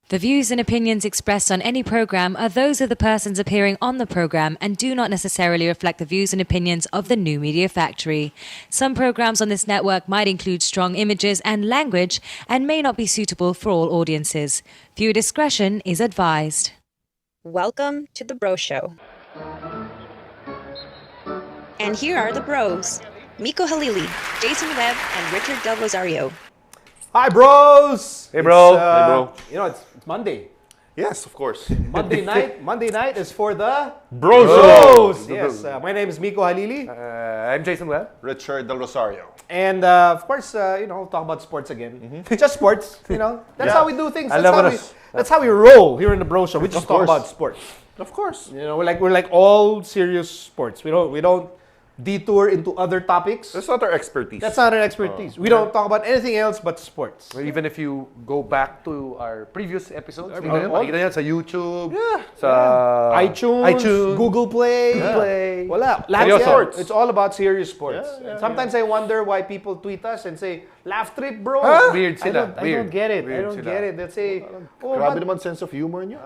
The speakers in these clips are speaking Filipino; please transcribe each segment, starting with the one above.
The views and opinions expressed on any program are those of the persons appearing on the program and do not necessarily reflect the views and opinions of the New Media Factory. Some programs on this network might include strong images and language and may not be suitable for all audiences. Viewer discretion is advised. Welcome to The Bro Show. And here are the bros, Mico Halili, Jason Webb, and Ricard del Rosario. Hi, bros! Hey, bro. Hey, bro. You know, it's Monday. Yes, of course. Monday night is for the Bro Bros! Yes, my name is Mico Halili. I'm Jason Webb. Ricard del Rosario. And of course, we'll talk about sports again. Just sports, That's how we do things. That's how we roll here in the Bro Show. We just talk about sports. Of course. We're like all serious sports. We don't detour into other topics. That's not our expertise. That's not our expertise. We don't talk about anything else but sports. Or even if you go back to our previous episodes, makikita yan sa YouTube, sa iTunes, Google Play. Wala. Lahat yan. Sports. It's all about serious sports. Sometimes I wonder why people tweet us and say, laugh trip, bro. Weird sila. I don't get it. I don't get it. They say, Grabe naman sense of humor niyo.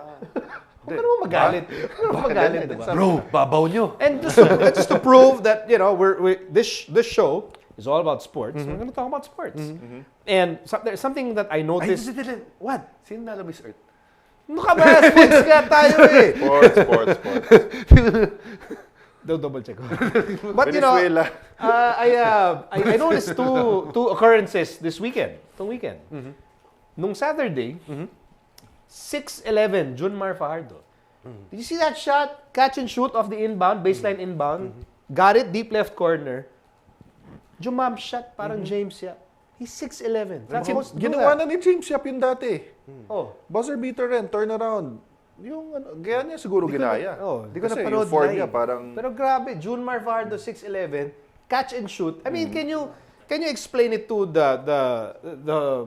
Huwag ka naman magalit. Diba? Bro, babaw nyo. And just to prove that, this show is all about sports. We're going to talk about sports. And there's something that I noticed. What? Sino nalo Miss Earth? Ano ka ba? Sports ka tayo eh. Sports. Double check. But Venezuela. I noticed two occurrences this weekend. Itong weekend. Nung Saturday, 6'11", Junmar Fajardo. Did you see that shot? Catch and shoot off the inbound, baseline inbound. Got it, deep left corner. Jumam shot, parang James Yap. He's 6'11". Ginawa na ni James Yap yun dati. Oh. Buzzer beater rin, turnaround. Gaya niya siguro ginaya. Di ko Kasi napanood yung form live. niya parang... Pero grabe, Junmar Fajardo, 6'11", catch and shoot. I mean, can you explain it to the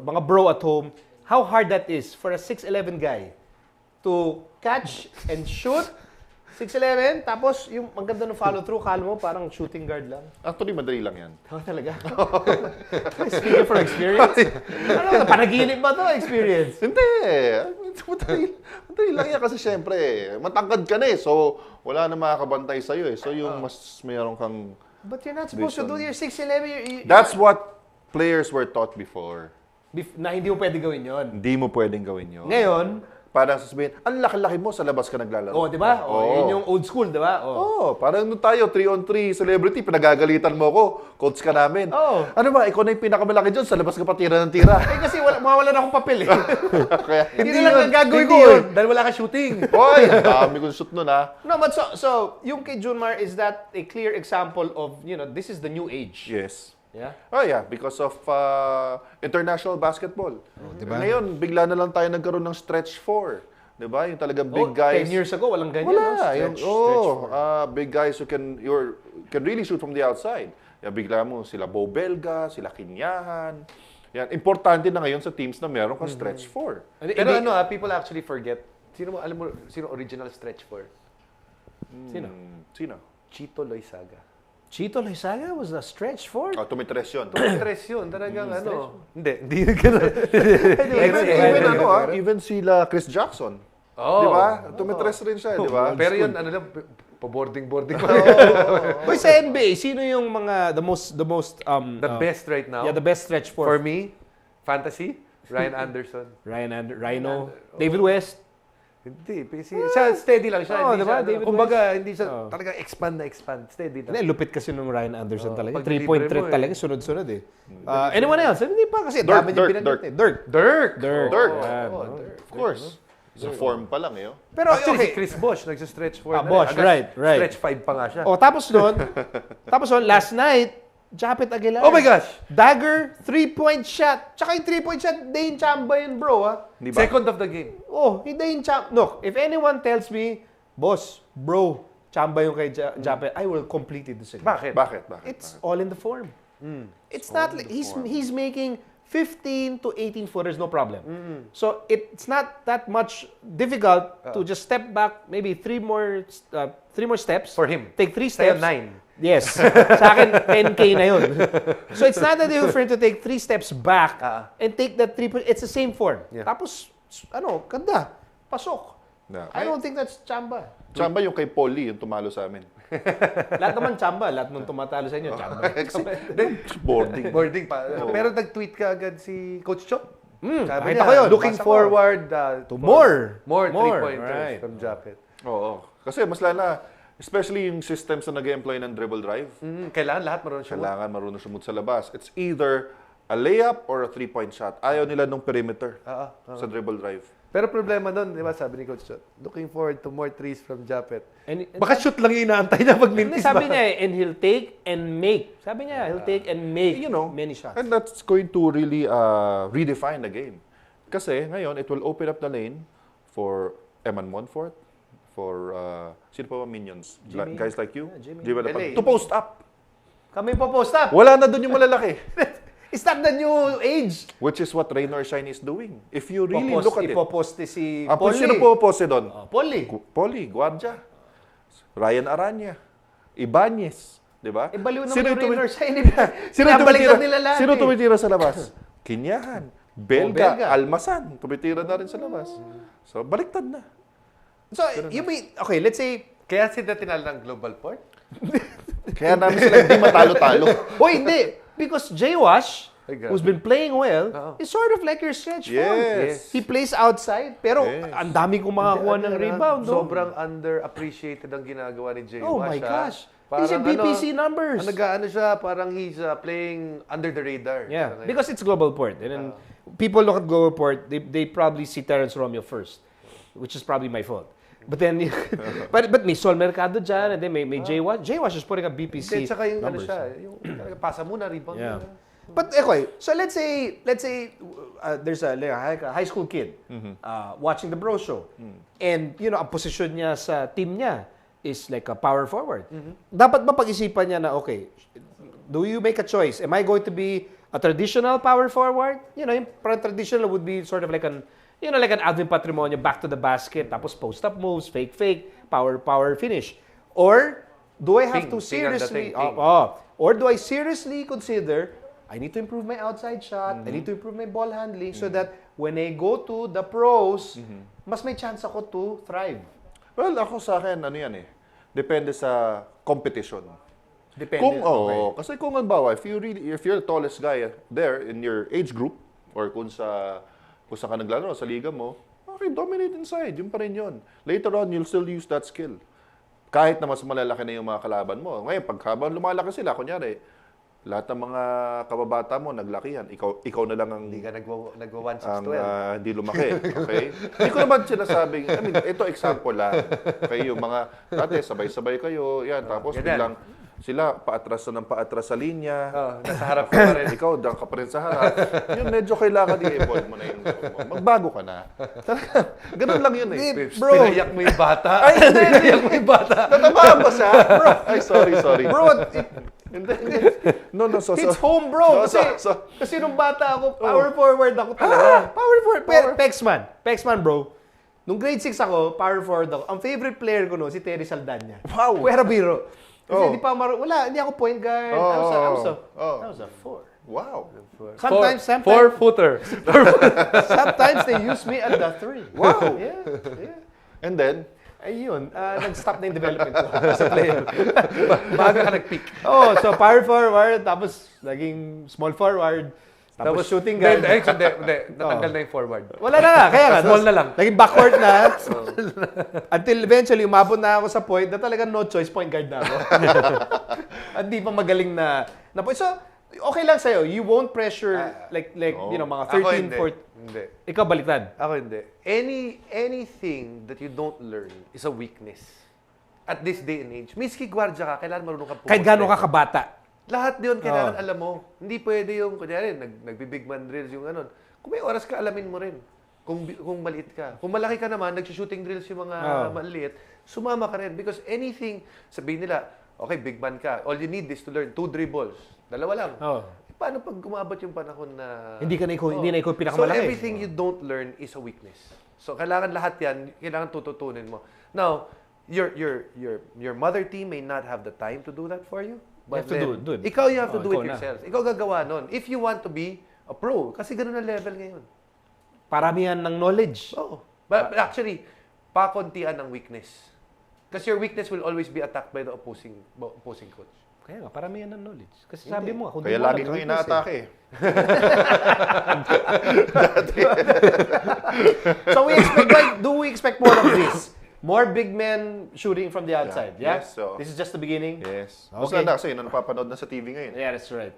mga bro at home, how hard that is for a 6'11" guy to catch and shoot? 6'11", tapos yung maganda ng follow-through, kala mo parang shooting guard lang. Actually, madali lang yan. Talaga? Speaking for experience? Panaginip ba to experience? Hindi. Madali lang yan kasi syempre, matangkad ka na eh. So, wala na makakabantay sa'yo eh. So, yung mas mayroon kang... But you're not supposed to do your 6'11". That's what players were taught before. Na hindi mo pwede gawin yon. Hindi mo pwedeng gawin yun. Ngayon, parang sasabihin, ang laki-laki mo, sa labas ka naglalaro. di ba? Yun yung old school, di ba? Parang nung tayo, 3-on-3 celebrity, pinagagalitan mo ako, coach ka namin. Ano ba, ikaw na yung pinakamalaki dyan, sa labas ka pa tira ng tira. Kasi mawala na akong papel eh. Kaya, Hindi lang ang gagawin ko yun. Dahil wala ka shooting. Hoy, dami kong shoot nun ha. No, but so yung kay Junmar, is that a clear example of, this is the new age? Yes. Yeah? Oh yeah, because of international basketball. Diba? Ngayon, bigla na lang tayo nagkaroon ng stretch 4. Diba? Yung talagang big guys. 10 years ago, walang ganyan. Wala. Stretch Big guys who can really shoot from the outside. Bigla mo sila Bo Belga, sila Kinyahan. Yan. Importante na ngayon sa teams na meron kang stretch 4. Pero people actually forget. Alam mo, sino original stretch 4? Sino? Chito Loizaga. Chito Loizaga was the stretch 4? Tumitres yun. Tumitres yun. Talagang Hindi Even sila Chris Jackson. Diba? Tumitres rin siya, diba? Pero yun, pa-boarding pa. Boy, sa NBA, sino yung mga the most the best right now? Yeah, the best stretch 4. For me, fantasy, Ryan Anderson. Rhino, David West. Hindi, siya steady lang siya. Diba? Kumbaga, hindi siya talaga expand. Steady lang. Lupit kasi nung Ryan Anderson talaga. Pag 3-point threat talaga, sunod-sunod eh. Anyone else? Hindi pa kasi dami din pinagkit eh. Dirk. Of course. Sa form pa lang eh. Pero actually, si Chris Bosh, nagsa-stretch 4. Bosh, right. Stretch 5 pa nga siya. Tapos nun, last night, Japet Aguilar. Oh my gosh! Dagger, 3-point shot. Tsaka yung 3-point shot, Dane Chamba yun, bro, ha? Diba? Second of the game. He Dane Chamba. Look, if anyone tells me, boss, bro, Chamba yung kay Japet, I will completely disagree. Bakit? It's all in the form. It's not like he's making 15 to 18 footers, no problem. So it's not that much difficult to just step back, maybe three more steps. For him. Take 3 steps. 9. Yes. Sa akin, 10K na yun. So it's not that difficult for him to take 3 steps back and take that 3. It's the same form. Yeah. Tapos, ganda. Pasok. Yeah. I don't think that's chamba. Chamba yung kay Polly, yung tumalo sa amin. Lahat naman chamba. Lahat nung tumatalo sa inyo, chamba. Boarding. Boarding pa. Pero nag-tweet ka agad si Coach Chop. Sabi nakita niya, ko yun. looking Basa ko. forward To more. more More. 3-pointers Right. from Japet. Oo. Kasi mas lala, especially yung systems na nag-employ ng dribble drive, Kailangan lahat marunong siya. kailangan marunong sumut sa labas. It's either a layup or a 3-point shot. Ayaw nila nung perimeter sa dribble drive. Pero problema doon, di ba, sabi ni Coach Chop, looking forward to more threes from Japet. And Baka shoot lang yung inaantay niya pag Hindi, mintis sabi ba? niya and he'll take and make. Sabi niya, he'll take and make many shots. And that's going to really redefine the game. Kasi ngayon, it will open up the lane for Eman Monfort, for sino pa ba minions? Guys like you? Jimmy LA. To post up. Kami po post up. Wala na doon yung malalaki. Is that the new age? Which is what Rain or Shine is doing. If you really look at it. Ipoposte si Apo, Polly. sino po poste doon? Polly. Polly, Guardia. Ryan Aranya. Ibanez. Di ba? Baliw naman Sino yung Rain or Shine. Sino Pinabaliktad tumitira? nila lahat Sino eh. tumitira sa labas? Kinyahan. Belga, Belga. Almasan. Tumitira na rin sa labas. So, baliktad na. So, you mean, okay, let's say, Kaya sila tinalo ng Global Port? Kaya namin sila hindi matalo-talo. Hoy, hindi. Because J-Wash, Ay, grabe. who's been playing well, is sort of like your stretch four. Yes. He plays outside, pero Yes. ang dami kong makakuha ng rebound. no? Sobrang underappreciated ang ginagawa ni Jay Oh Wash. my gosh. Parang These are BPC numbers. Nag-ano siya, parang he's playing under the radar. Yeah, Siya ngayon. because it's Global Port. And then people look at Global Port, they probably see Terrence Romeo first, which is probably my fault. But then, but may Sol Mercado dyan, and then may J-Wash. J-Wash is putting up BPC Kasi tsaka yung ano numbers. siya, yung talaga, pasa muna, rebound Yeah. muna. But okay, so let's say there's a high school kid watching the Bro Show, and ang position niya sa team niya is like a power forward. Dapat ba pag-isipan niya na okay, do you make a choice? Am I going to be a traditional power forward? Yung parang traditional would be sort of like an like an Alvin Patrimonio, back to the basket, tapos post-up moves, fake, power finish. Or do I have to seriously, or do I seriously consider, I need to improve my outside shot, I need to improve my ball handling so that when I go to the pros, mas may chance ako to thrive. Well, ako sa akin, ano yan eh. Depende sa competition. Depende. Kasi kung halimbawa, if you're the tallest guy there in your age group, or kung saan ka naglalaro, sa liga mo, okay, dominate inside, yun pa rin yun. Later on, you'll still use that skill. Kahit na mas malalaki na yung mga kalaban mo. Ngayon, pag habang lumalaki sila, kunyari, lahat ng mga kababata mo, naglakihan. Ikaw na lang ang Hindi ka nagwa-1-6-12. hindi lumaki. Okay? Hindi ko naman sinasabing, ito example lang. Okay, yung mga, dati, sabay-sabay kayo, yan, tapos biglang, sila paatras na ng paatras sa linya. Nasa harap ka pa rin. Ikaw, dang ka pa rin sa harap. Yun, medyo kailangan i-evolve mo na yung magbago ka na. Ganun lang yun eh. Bro. Pinayak mo yung bata. Ay, pinayak mo yung bata. Natamaan ba siya? Bro. Ay, sorry. Bro, Hindi. No, so. it's home, bro. Kasi nung bata ako, power forward ako talaga. Power forward. Pexman, bro. Nung grade 6 ako, power forward ako. Ang favorite player ko si Terry Saldana. Wow. Puera biro. Kasi hindi ako point guard. I was a 4. Wow. Sometimes, 4-footer. sometimes they use me at the 3. Wow. Yeah. And then, Ayun, nag-stop na yung development ko as a player. Bago ka nag-peak. So power forward, tapos naging small forward, tapos shooting guard. Hindi. Natanggal na yung forward. Wala na nga, kaya nga. Small na lang. Naging backward na. Until eventually, umabot na ako sa point na talagang no choice, point guard na ako. At di pa magaling na point. So, okay lang sa'yo. You won't pressure like mga 13, 14. Hindi. Ikaw baliktad. Ako hindi. Anything that you don't learn is a weakness. At this day and age. Miski gwardiya ka, kailangan marunong ka pumoste. Kahit gano'n ka kabata. Lahat yun kailangan alam mo. Hindi pwede yung, kunyari, nagbi-big man drills yung ano. Kung may oras ka, alamin mo rin. Kung maliit ka. Kung malaki ka naman, nag-shooting drills yung mga maliit, sumama ka rin. Because anything, sabihin nila, okay, big man ka. All you need is to learn 2 dribbles. Dalawa lang. Paano pag umabot yung panahon na... Hindi na ikaw pinakamalaki. So everything you don't learn is a weakness. So kailangan lahat yan, kailangan tututunin mo. Now, your mother team may not have the time to do that for you. But You have to do it. Ikaw, you have to do ikaw it yourself. Ikaw gagawa nun. If you want to be a pro, kasi ganun ang level ngayon. paramihan ng knowledge. Oh. But actually, pakontian ng weakness. Because your weakness will always be attacked by the opposing coach. Kaya nga, paramihan ng knowledge. Kasi sabi mo, kung Kaya di mo lagi alam, kang weakness inaatake. So do we expect more of this? More big men shooting from the outside, yeah? Yes, so- This is just the beginning? Yes. Okay. Mas na kasi yun ang napapanood na sa TV ngayon. Yeah, that's right.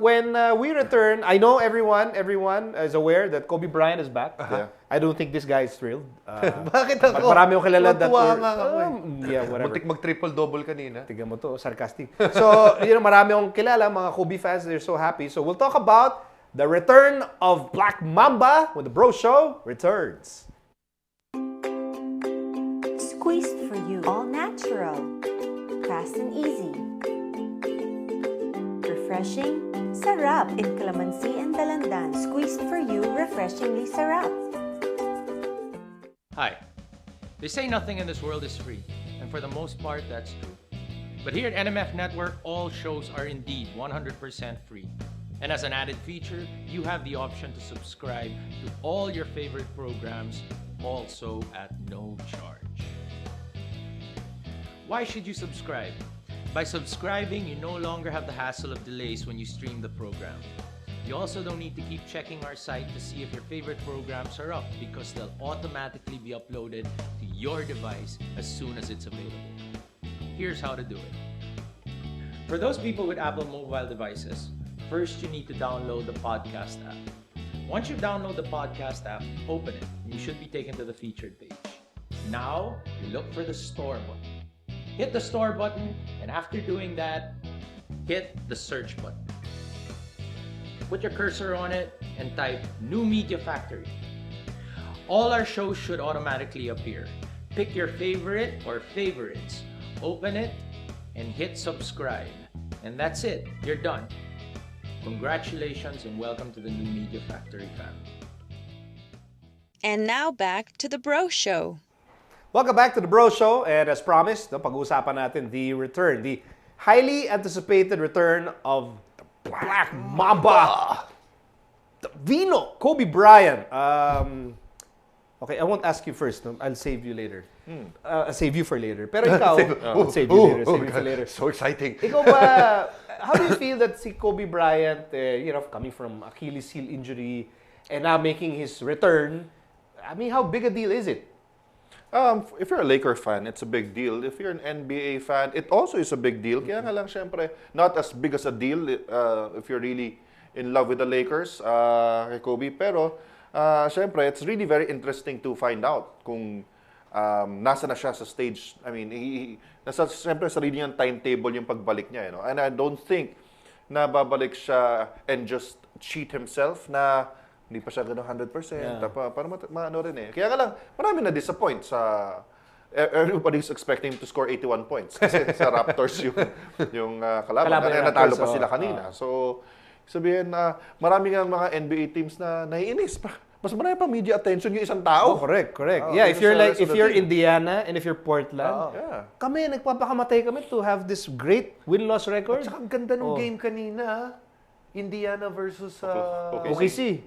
When we return, I know everyone is aware that Kobe Bryant is back. Yeah. I don't think this guy is thrilled. Bakit ako? Marami akong kilala that Natuwa were- nga ako yeah, whatever. Muntik mag-triple-double kanina. Tignan mo to, sarcastic. So, marami akong kilala, mga Kobe fans, they're so happy. So, we'll talk about the return of Black Mamba when the Bro Show returns. Squeezed for you, all natural, fast and easy. Refreshing, sarap in calamansi and dalandan. Squeezed for you, refreshingly sarap. Hi. They say nothing in this world is free, and for the most part, that's true. But here at NMF Network, all shows are indeed 100% free. And as an added feature, you have the option to subscribe to all your favorite programs, also at no charge. Why should you subscribe? By subscribing, you no longer have the hassle of delays when you stream the program. You also don't need to keep checking our site to see if your favorite programs are up because they'll automatically be uploaded to your device as soon as it's available. Here's how to do it. For those people with Apple mobile devices, first you need to download the podcast app. Once you download the podcast app, open it, and you should be taken to the featured page. Now, you look for the store button. Hit the store button, and after doing that, hit the search button. Put your cursor on it and type New Media Factory. All our shows should automatically appear. Pick your favorite or favorites, open it, and hit subscribe. And that's it, you're done. Congratulations and welcome to the New Media Factory family. And now back to the Bro Show. Welcome back to the Bro Show, and as promised, pag-uusapan natin the highly anticipated return of the Black Mamba, the Vino, Kobe Bryant. Okay, I won't ask you first. No? I'll save you later. I'll save you for later. Pero ikaw, I'll save you later. Save you for later. So exciting. Ikaw ba, how do you feel that si Kobe Bryant, coming from Achilles heel injury and now making his return? I mean, how big a deal is it? If you're a Laker fan, it's a big deal. If you're an NBA fan, it also is a big deal. Kaya nga lang, syempre, not as big as a deal if you're really in love with the Lakers, kay Kobe. Pero, syempre, it's really very interesting to find out kung nasa na siya sa stage. I mean, syempre, sarili niyang timetable yung pagbalik niya. And I don't think na babalik siya and just cheat himself na hindi pa siya gano'n 100%. Para maano rin eh. Kaya nga lang, marami na-disappoint sa... Everybody's expecting him to score 81 points. Kasi sa Raptors yung kalaban. Natalo pa sila kanina. So, sabihin na marami nga mga NBA teams na naiinis pa. Mas marami pa media attention yung isang tao. Correct. Yeah, if you're Indiana and if you're Portland, kami, nagpapakamatay kami to have this great win-loss record. At saka ang ganda ng game kanina, Indiana versus OKC.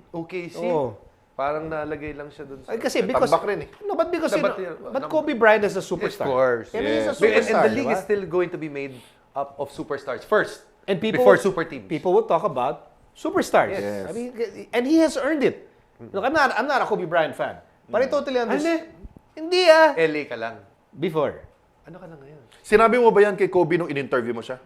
Oh. Parang nalagay lang siya dun sa... Kasi because... Tambak rin eh. No, but Kobe Bryant is a superstar. Of course. Yeah, he's a And superstar. the league is still going to be made up of superstars first. And before super teams. People will talk about superstars. Yes. I mean, and he has earned it. Look, I'm not a Kobe Bryant fan. But I totally understand. Hindi LA ka lang. Before. Ano ka lang ngayon? Sinabi mo ba yan kay Kobe nung in-interview mo siya?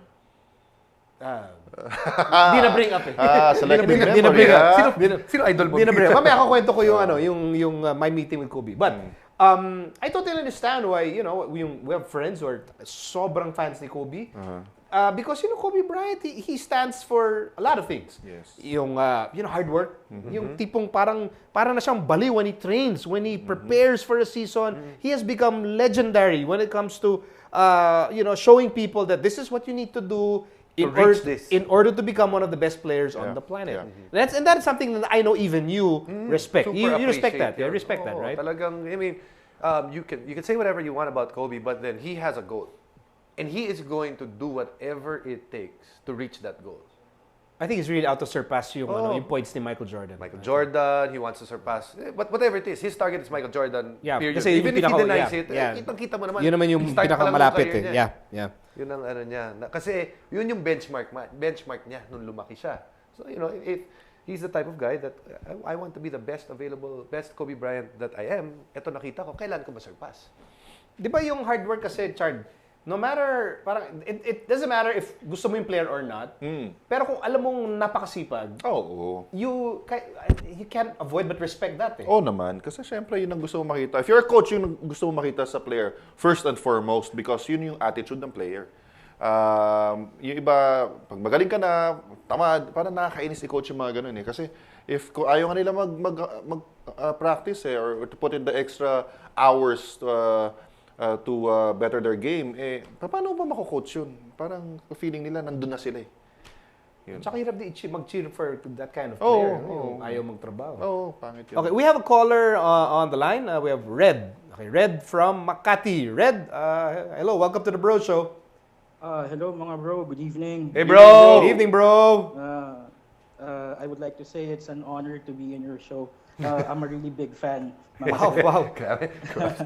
Di na bring up eh. Selective Di na memory. bring up. Sino idol mo? Di na bring up. Mamaya ako kwento ko yung my meeting with Kobe. But I totally understand why, we have friends who are sobrang fans ni Kobe. Because Kobe Bryant, he stands for a lot of things. Yes. Yung hard work, yung tipong parang na siyang baliw when he trains, when he prepares for a season. He has become legendary when it comes to showing people that this is what you need to do in order to become one of the best players on the planet. Yeah. That's something that I know even you respect. You respect that. You respect that, right? Talagang, I mean, you can say whatever you want about Kobe, but then he has a goal. And he is going to do whatever it takes to reach that goal. I think he's really out to surpass yung points ni Michael Jordan. Michael Jordan, he wants to surpass. But whatever it is, his target is Michael Jordan. Yeah, period. kasi Even if he denies it, kitang-kita mo naman. Yun naman yung start pa lang ng pinakamalapit career eh. niya. Yeah. Yun ang ano niya. Kasi yun yung benchmark niya nung lumaki siya. So, if he's the type of guy that I want to be the best Kobe Bryant that I am, eto nakita ko, kailan ko ma-surpass? Di ba yung hard work kasi, Chard, no matter, parang, it doesn't matter if gusto mo yung player or not, pero kung alam mong napakasipag, you can't avoid but respect that eh. Oo naman, kasi syempre yun ang gusto mo makita. If you're a coach, yun ang gusto mo makita sa player, first and foremost, because yun yung attitude ng player. Yung iba, pag magaling ka na, tamad, parang nakakainis i-coach yung mga ganun eh. Kasi if ayaw nga nila mag-practice or to put in the extra hours to better their game, paano ba mako-coach yun? Parang feeling nila nandun na sila eh. Yun. Tsaka hirap din mag-cheer for that kind of player. Ayaw magtrabaho. Pangit yun. Okay, we have a caller on the line. We have Red. Okay, Red from Makati. Red, hello, welcome to the Bro Show. Hello mga bro, good evening. Hey bro! Good evening, bro! I would like to say it's an honor to be in your show. I'm a really big fan. Wow.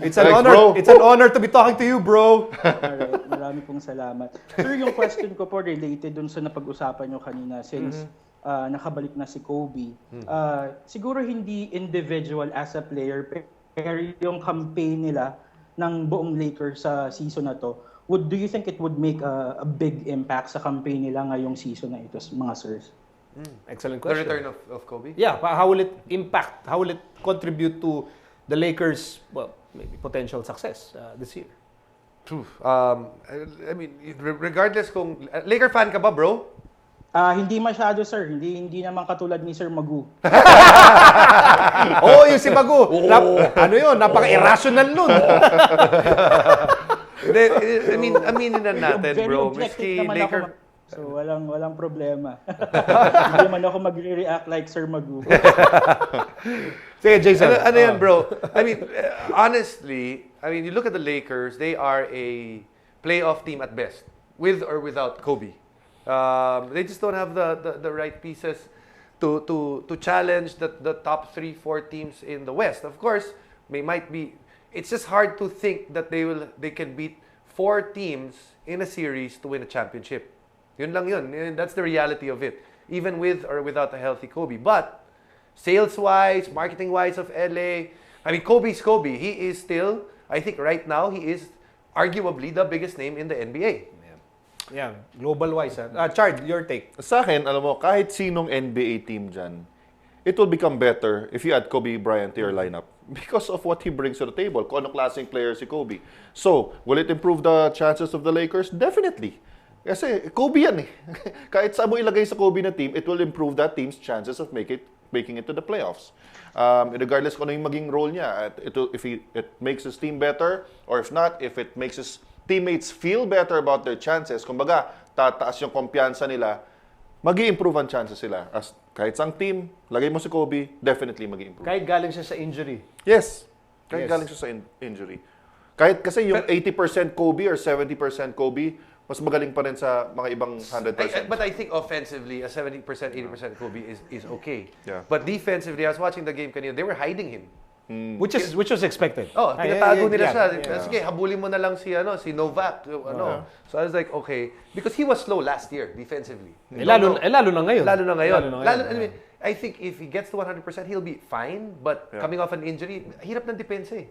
It's an honor to be talking to you, bro. Alright, marami pong salamat. Sir, yung question ko po related dun sa napag-usapan nyo kanina since nakabalik na si Kobe. Siguro hindi individual as a player, pero yung campaign nila ng buong Lakers sa season na to, do you think it would make a big impact sa campaign nila ngayong season na ito, mga sirs? Excellent question. The return of Kobe? Yeah, how will it impact? How will it contribute to the Lakers' maybe potential success this year? True. I mean, regardless kung Laker fan ka ba, bro? Hindi masyado, sir. Hindi naman katulad ni Sir Magu. Yung si Magu. Ano yun? Napaka-irrational nun. I mean, aminin na natin, bro. Miski Laker... So, walang problema. Hindi man ako magre-react like Sir Magu. Sige, Jason. Ano yan, bro? I mean, honestly, you look at the Lakers, they are a playoff team at best, with or without Kobe. They just don't have the right pieces to challenge the top 3-4 teams in the West. Of course, it's just hard to think that they can beat 4 teams in a series to win a championship. Yun lang yun. That's the reality of it. Even with or without a healthy Kobe. But, sales-wise, marketing-wise of LA, Kobe's Kobe. He is still, I think right now, he is arguably the biggest name in the NBA. Yeah, global-wise. Chard, your take. Sa akin, alam mo, kahit sinong NBA team dyan, it will become better if you add Kobe Bryant to your lineup because of what he brings to the table. Kung anong klaseng player si Kobe. So, will it improve the chances of the Lakers? Definitely. Kasi Kobe yan eh. Kahit saan mo ilagay sa Kobe na team, it will improve that team's chances of making it to the playoffs. Regardless kung ano yung maging role niya. If it makes his team better, or if not, if it makes his teammates feel better about their chances, kumbaga, tataas yung kumpiyansa nila, mag-i-improve ang chances sila. Kahit sang team, lagay mo si Kobe, definitely mag-i-improve. Kahit galing siya sa injury. Yes. Kahit galing siya sa injury. Kahit kasi yung 80% Kobe or 70% Kobe, mas magaling pa rin sa mga ibang 100%. But I think offensively, a 70%, 80% Kobe is okay. Yeah. But defensively, I was watching the game kanina, they were hiding him. Which was expected. Tinatago nila siya. Sige, habulin mo na lang si Novak. So I was like, okay. Because he was slow last year, defensively. Lalo na ngayon. I think if he gets to 100%, he'll be fine. But coming off an injury, hirap ng depensa eh.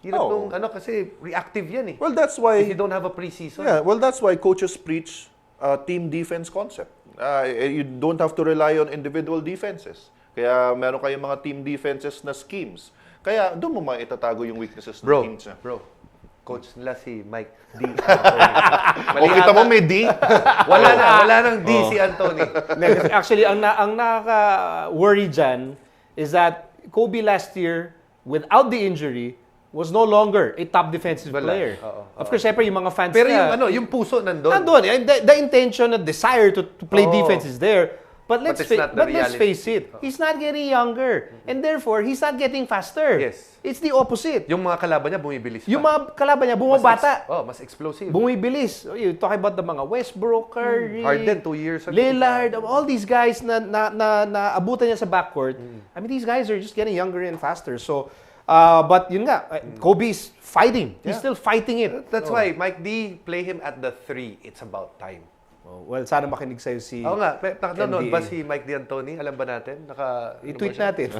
Hirap nung kasi reactive yan eh. Well, that's why... If you don't have a preseason. Yeah, well, that's why coaches preach team defense concept. You don't have to rely on individual defenses. Kaya meron kayong mga team defenses na schemes. Kaya doon mo maitatago yung weaknesses ng teams niya. Bro, coach nila si Mike D. O kita mo may D? Wala nang D si Anthony. Actually, ang nakaka-worry dyan is that Kobe last year, without the injury, was no longer a top defensive player. Of course, syempre yung mga fans pero yung puso nandun. The intention, the desire to play defense is there. But let's face it. He's not getting younger. And therefore, he's not getting faster. Yes. It's the opposite. Yung mga kalaban niya, bumibilis pa. Yung mga kalaban niya, bumabata. Mas explosive. Bumibilis. You talk about the mga Westbrook, Curry, Harden, 2 years ago. Lillard, all these guys na abutan niya sa backcourt. I mean, these guys are just getting younger and faster. So, but yun nga, Kobe's fighting. He's still fighting it. That's why, Mike D, play him at the 3. It's about time. Well, sana makinig sa'yo si Oo nga. Nanonood ba NDA? si Mike D'Antoni? Alam ba natin? I-tweet natin.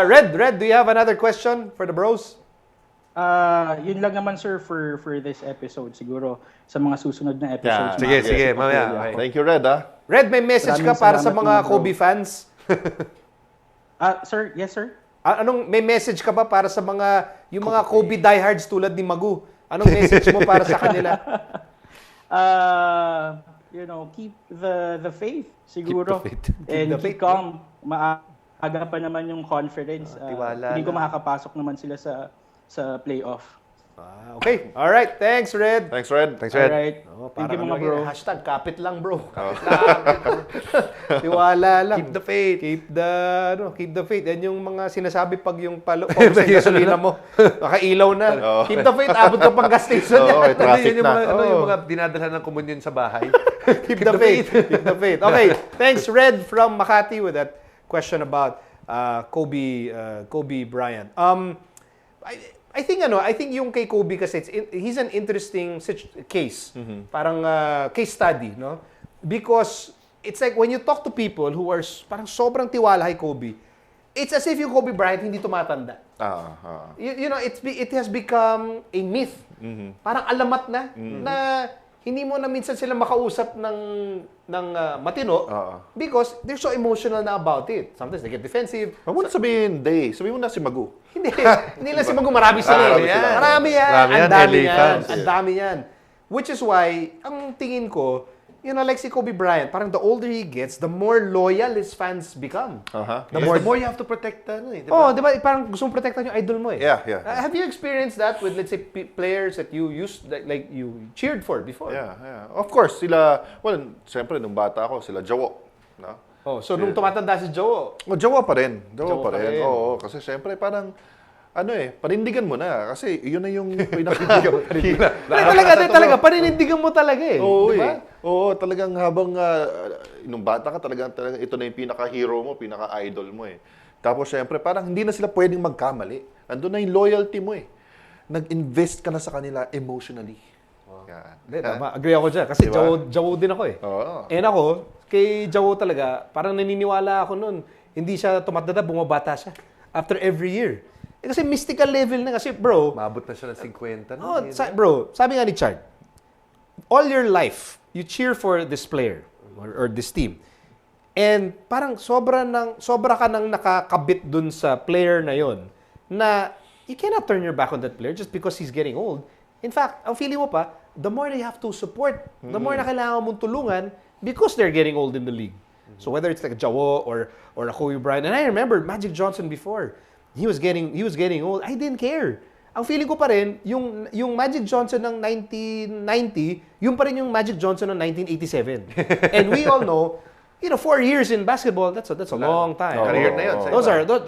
Red, do you have another question for the bros? Yun lang naman sir for this episode siguro sa mga susunod na episodes. Sige, mamaya. Okay. Thank you, Red, Red, may message ka para sa mga Kobe fans? Sir, yes sir. May message ka ba para sa yung mga Kobe diehards tulad ni Magu? Anong message mo para sa kanila? Keep the faith siguro. Keep the keep faith. calm. Maaga pa naman yung conference. Tiwala Hindi ko na. makakapasok naman sila sa playoff. Okay. All right. Thanks, Red. Thanks, Red. Alright. Thank you mga bro. Hashtag kapit lang, bro. Tiwala lang. Keep the faith. Keep the faith. Yan yung mga sinasabi pag yung paubos ng gasolina mo. Nakailaw na. Keep the faith. Abot ka pang gas station Oo, yan. traffic Yun yung na. mga, yung mga dinadalhan ng komunyon sa bahay. Keep the faith. Keep the faith. Okay. Thanks, Red from Makati with that question about Kobe Bryant. I think yung kay Kobe kasi he's an interesting case. Parang case study, no? Because it's like when you talk to people who are parang sobrang tiwala kay Kobe, it's as if yung Kobe Bryant hindi tumatanda. It has become a myth. Parang alamat na hindi mo na minsan sila makausap ng matino because they're so emotional na about it. Sometimes they get defensive. Huwag mo na sabihin mo na si Magu. Hindi lang si Magu, marami sila. Marami yan. Ang dami yan. Which is why, ang tingin ko, like si Kobe Bryant, parang the older he gets, the more loyal his fans become. The more you have to protect diba? Di ba? Parang gusto mong protektahan yung idol mo eh. Yeah. Have you experienced that with, let's say, players that you used, like you cheered for before? Yeah. Of course, siyempre, nung bata ako, sila Jawo. No? So nung tumatanda si Joe, Jawa pa rin. Jawa pa pa rin. rin. Oo, kasi siyempre parang panindigan mo na kasi yun na yung pinaka talaga, paninindigan mo talaga eh. Oo, di ba? Oo, talagang habang nung bata ka talagang ito na yung pinaka-hero mo, pinaka-idol mo eh. Tapos syempre parang hindi na sila pwedeng magkamali. Nandun na yung loyalty mo eh. Nag-invest ka na sa kanila emotionally. Tama, agree ako dyan. Kasi diba? Jawo din ako eh. Oo. And ako, kay Jawo talaga, parang naniniwala ako nun. Hindi siya tumatanda, bumabata siya. After every year. Kasi mystical level na kasi, bro. Maabot na siya ng 50. Bro, sabi nga ni Chard, all your life, you cheer for this player or this team. And parang sobra ka nang nakakabit dun sa player na yon na you cannot turn your back on that player just because he's getting old. In fact, ang feeling mo pa, the more they have to support, the more na kailangan mong tulungan because they're getting old in the league. So whether it's like a Jawo or a Kobe Bryant, and I remember Magic Johnson before, he was getting old. I didn't care. Ang feeling ko pa rin, yung Magic Johnson ng 1990, yung pa rin yung Magic Johnson ng 1987. And we all know, 4 years in basketball, that's a long time. Career na yun.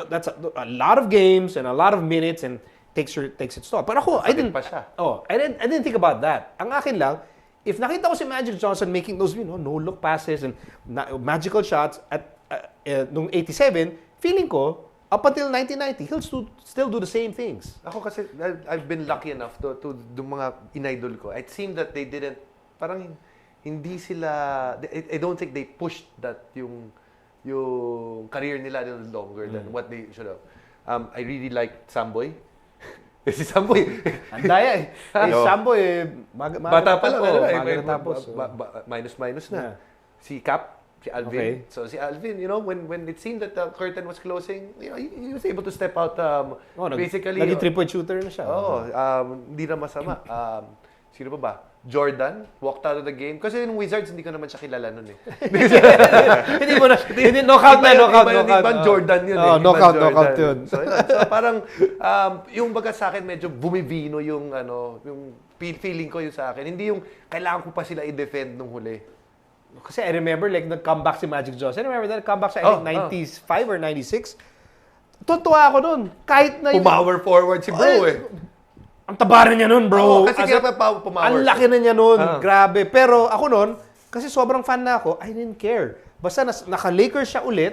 That's a lot of games and a lot of minutes and takes its toll. Pero ako, I didn't think about that. Ang akin lang, if nakita ko si Magic Johnson making those no-look passes and magical shots at nung 87, feeling ko, up until 1990, he'll still do the same things. Ako kasi, I've been lucky enough to do mga inidol ko. It seemed that they didn't, parang hindi sila, I don't think they pushed that yung career nila a little longer than what they should have. I really liked Samboy. Si Samboy. Ang daya eh. Samboy, bata pa lang. Tapos. Minus na. Si Cap, si Alvin. Okay. So si Alvin, when it seemed that the curtain was closing, he was able to step out. Basically, naging 3-point shooter na siya. Hindi na masama. Sino pa ba? Jordan walked out of the game. Kasi yung Wizards, hindi ko naman siya kilala nun eh. Hindi mo na, knockout na. Ibang Jordan yun eh. Knockout yun. So parang, yung baga sa akin, medyo bumivino yung feeling ko yun sa akin. Hindi yung kailangan ko pa sila i-defend nung huli. Kasi I remember like nag-comeback si Magic Johnson. I remember that comeback sa I think 95 or 96. Tutuwa ako nun. Kahit na Pumower forward si bro ang taba na niya nun, bro. Kasi kaya pumower. Ang laki na niya nun. Grabe. Pero ako nun, kasi sobrang fan na ako, I didn't care. Basta naka-Lakers siya ulit,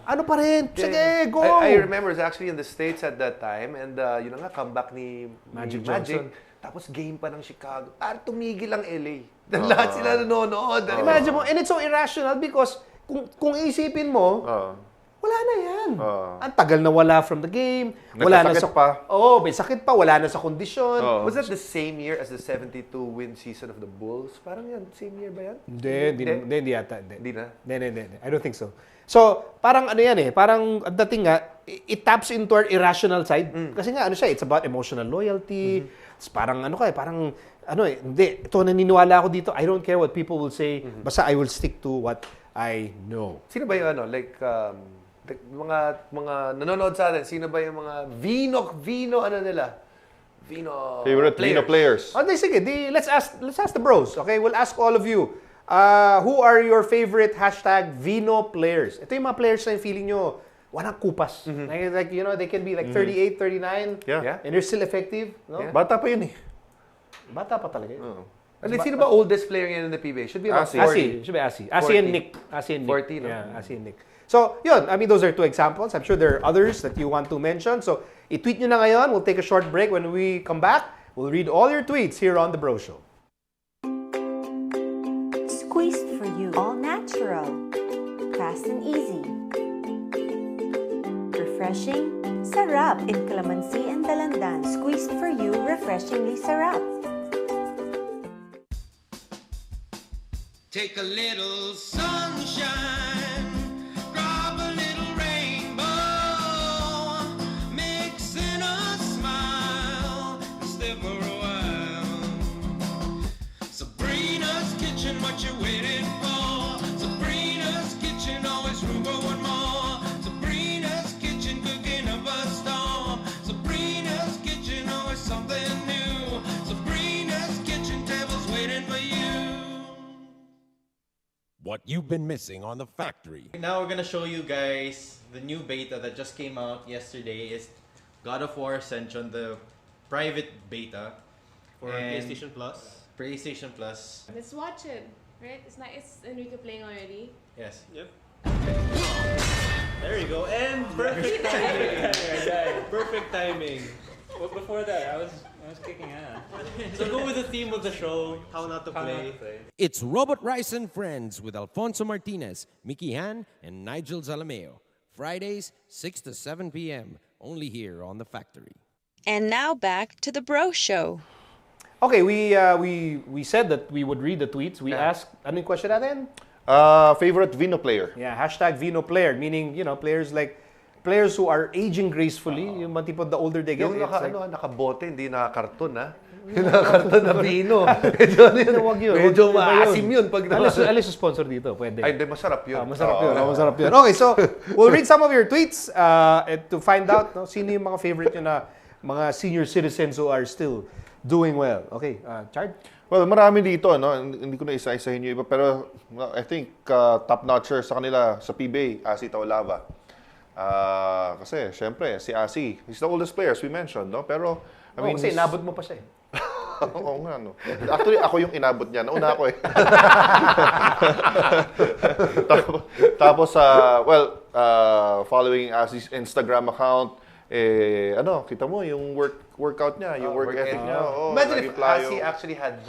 ano pa rin? Sige, go! I remember it was actually in the States at that time and yun nga, comeback ni Magic Johnson. Tapos game pa ng Chicago. Tumigil ang LA. Dahil lahat sila nanonood. Imagine mo, and it's so irrational because kung isipin mo, wala na yan. Ang tagal na wala from the game. Wala na sa pa. may sakit pa. Wala na sa kondisyon. Was that the same year as the 72-win season of the Bulls? Parang yan, same year ba yan? Hindi yata. Hindi na? Hindi. I don't think so. So, parang ano yan parang ang dating nga, it taps into our irrational side. Kasi nga, it's about emotional loyalty. It's parang hindi. Ito, naniniwala ako dito. I don't care what people will say. Basta I will stick to what I know. Sino ba yung mga nanonood sa atin, sino ba yung mga Vino Favorite Vino players. Sige, let's ask the bros. Okay, we'll ask all of you. Who are your favorite #Vino players? Ito yung mga players na yung feeling nyo, walang kupas. Like, they can be like 38, 39, and they're still effective. No? Yeah. Bata pa yun Bata pa talaga. Sino ba oldest player ngayon in the PBA? Should be about 40. Should be Asi and Nick. 40, no? Yeah, Asi and Nick. So, yun. I mean, those are two examples. I'm sure there are others that you want to mention. So, i-tweet nyo na ngayon. We'll take a short break. When we come back, we'll read all your tweets here on The Bro Show. Squeezed for you, all natural, fast and easy. Refreshing, sarap in calamansi and dalandan. Squeezed for you, refreshingly sarap. Take a little sunshine, drop a little rainbow, mix in a smile, stay for a while. Sabrina's Kitchen, what you waiting for? Sabrina's Kitchen, always room for one more. Sabrina's Kitchen, cooking up a storm. Sabrina's Kitchen, always something new. Sabrina's Kitchen, tables waiting for you. What you've been missing on The Factory. Now we're gonna show you guys the new beta that just came out yesterday. Is God of War Ascension, the private beta for PlayStation Plus. PlayStation Plus. Let's watch it, right? It's Enrique playing already. Yes. Yep. There you go. And perfect timing. Perfect timing. But before that, I was kicking ass. So go with the theme of the show, how not to play. It's Robot Rice and Friends with Alfonso Martinez, Mickey Han, and Nigel Zalameo. Fridays, 6 to 7 p.m. Only here on The Factory. And now back to the Bro Show. Okay, we said that we would read the tweets. We asked, ano yung question natin? Favorite Vino player. Yeah, #Vino player, meaning, players who are aging gracefully, yung mga tipo the older they get. Yung nakabote, hindi nakakarton, Yung nakakarton na Vino. Medyo maasim yun. Alis yung sponsor dito, pwede. Ay, hindi, masarap yun. Masarap yun. Okay, so we'll read some of your tweets to find out sino yung mga favorite nyo na mga senior citizens who are still doing well. Okay, Chard? Well, marami dito, hindi ko na isa-isahin yung iba, pero I think top-notcher sa kanila sa PBA, Asi Taulava. Kasi, syempre, si Asi, he's the oldest player, as we mentioned, no? Pero, I mean, kasi inabot mo pa siya eh. Oo nga, no? Actually, ako yung inabot niya. Nauna ako eh. Tapos, following Asi's Instagram account, kita mo yung workout niya, yung work ethic niya. Imagine if Asi actually had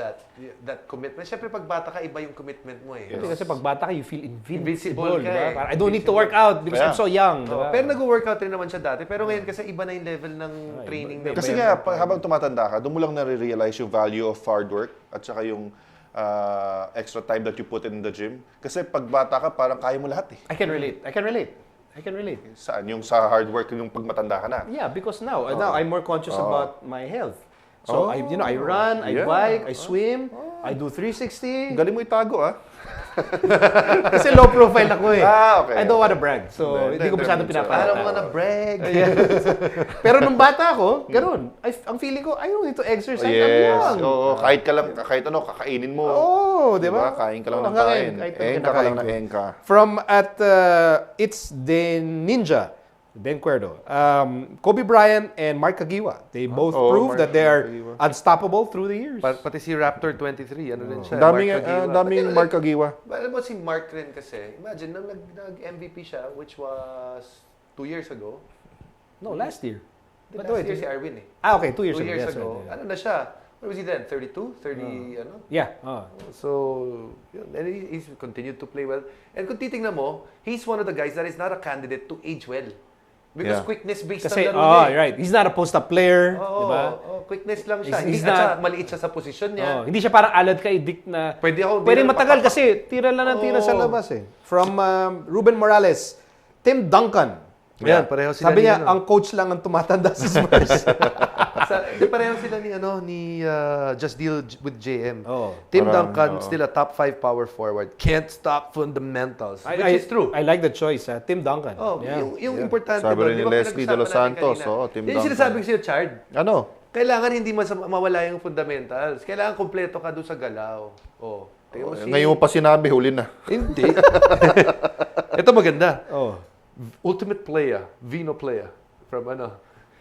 that commitment. Siyempre, pag bata ka, iba yung commitment mo eh. Kasi pag bata ka, you feel Invincible invincible, ka diba? eh. I don't need to work out because I'm so young. Diba? Pero nag-workout rin naman siya dati. Pero ngayon kasi iba na yung level ng training. Kasi nga, habang tumatanda ka, doon mo lang nare-realize yung value of hard work at saka yung extra time that you put in the gym. Kasi pag bata ka, parang kaya mo lahat eh. I can relate. Saan? Yung sa hard work yung pag matanda ka na? Yeah, because now I'm more conscious about my health. So I run, I bike, I swim, I do 360. Galing mo itago, Kasi low profile ako eh. Okay. I don't wanna brag. So, hindi ko masyadong pinapalata. Parang mga brag. Pero nung bata ako, gano'n. Ang feeling ko, I don't need to exercise. Yes. Oo, kahit ano, kakainin mo. Oo, di ba? Kain ka lang ng Hanggang kain. ngayon, kahit Engka ka lang ng kinakain engka. From It's the Ninja, Ben Cuerdo. Kobe Bryant and Mark Kagiwa. They both proved that they are unstoppable through the years. Pati si Raptor 23, ano rin siya. Daming Mark Kagiwa. Alam mo si Mark rin kasi, imagine, nung nag-MVP siya, which was 2 years ago. No, last year. Last year si Arvin eh. Okay, 2 years 2 ago. years Yes, ago. right, Ano na siya? What was he then? 32? 30, ano? Yeah. So, yun, and he's continued to play well. And kung titingnan mo, he's one of the guys that is not a candidate to age well. Because quickness-based Kasi, ang laro niya. right. He's not a post-up player. Oo, diba? Quickness lang siya. He's At not, saka maliit siya sa posisyon niya. hindi siya parang alad kay Dick na pwede matagal kasi tira lang ng tira sa labas eh. From Ruben Morales, Tim Duncan. Yan, pareho sila Sabi ni, niya, ang coach lang ang tumatanda sa Spurs. Pareho sila ni Just Deal with JM. Tim Duncan, still a top 5 power forward. Can't stop fundamentals. Which is true. I like the choice, Tim Duncan. Yung importante Sabi rin ni di ba Leslie De Los Santos, Tim Tim Duncan. Yung sinasabi ko sa'yo, Chard. Ano? Kailangan hindi mawala yung fundamentals. Kailangan kompleto ka doon sa galaw. Ngayon mo pa sinabi, huli na. Hindi. Ito maganda. Ultimate player, Vino player. From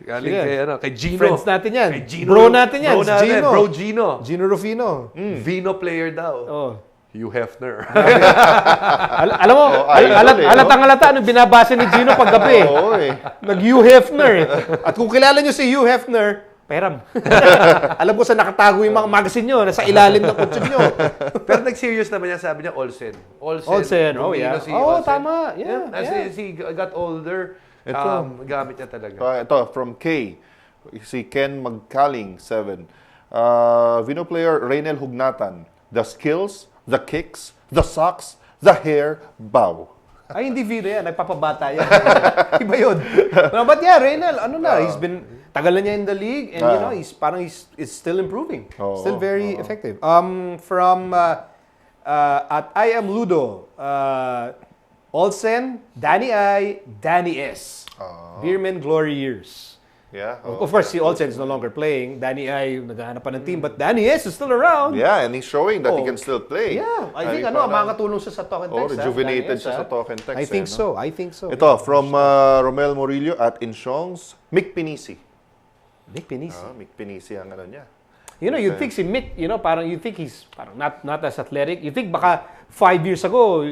galing kay Gino. Friends natin yan. Kay Gino, bro natin yan. Bro Gino. Gino Rufino. Vino player daw. Hugh Hefner. Alam mo, halatang-halata anong binabasa ni Gino paggabi. Nag-Hugh Hefner. At kung kilala nyo si Hugh Hefner, peram. Alam ko sa nakatago yung mga magazine nyo, nasa ilalim ng kutsun nyo. Pero nag-serious naman niya, sabi niya, Olsen. Yeah. Tama. Yeah. As he got older, gamit niya talaga. Ito, from K. Si Ken Magkaling, 7. Vino player, Reynel Hugnatan. The skills, the kicks, the socks, the hair, bow. Ay, hindi Vino yan. Nagpapabata yan. Iba yun. But yeah, Reynel, he's been, tagal na niya in the league, and he's still improving. Still very effective. From at I Am Ludo, Olsen, Danny I, Danny S. Beerman Glory Years. Yeah. Of course, si Olsen is no longer playing. Danny I, naghahanap pa ng team, but Danny S is still around. Yeah, and he's showing that he can still play. Yeah, I think makakatulong siya sa talk and text. Rejuvenated siya sa talk and text. I think so. Ito, from Romel Murillo at Inshongs, Mick Pinisi. Mick Pinisi. Mick Pinisi ang ano niya. You'd think si Mick, parang you think he's parang not as athletic. You think baka 5 years ago,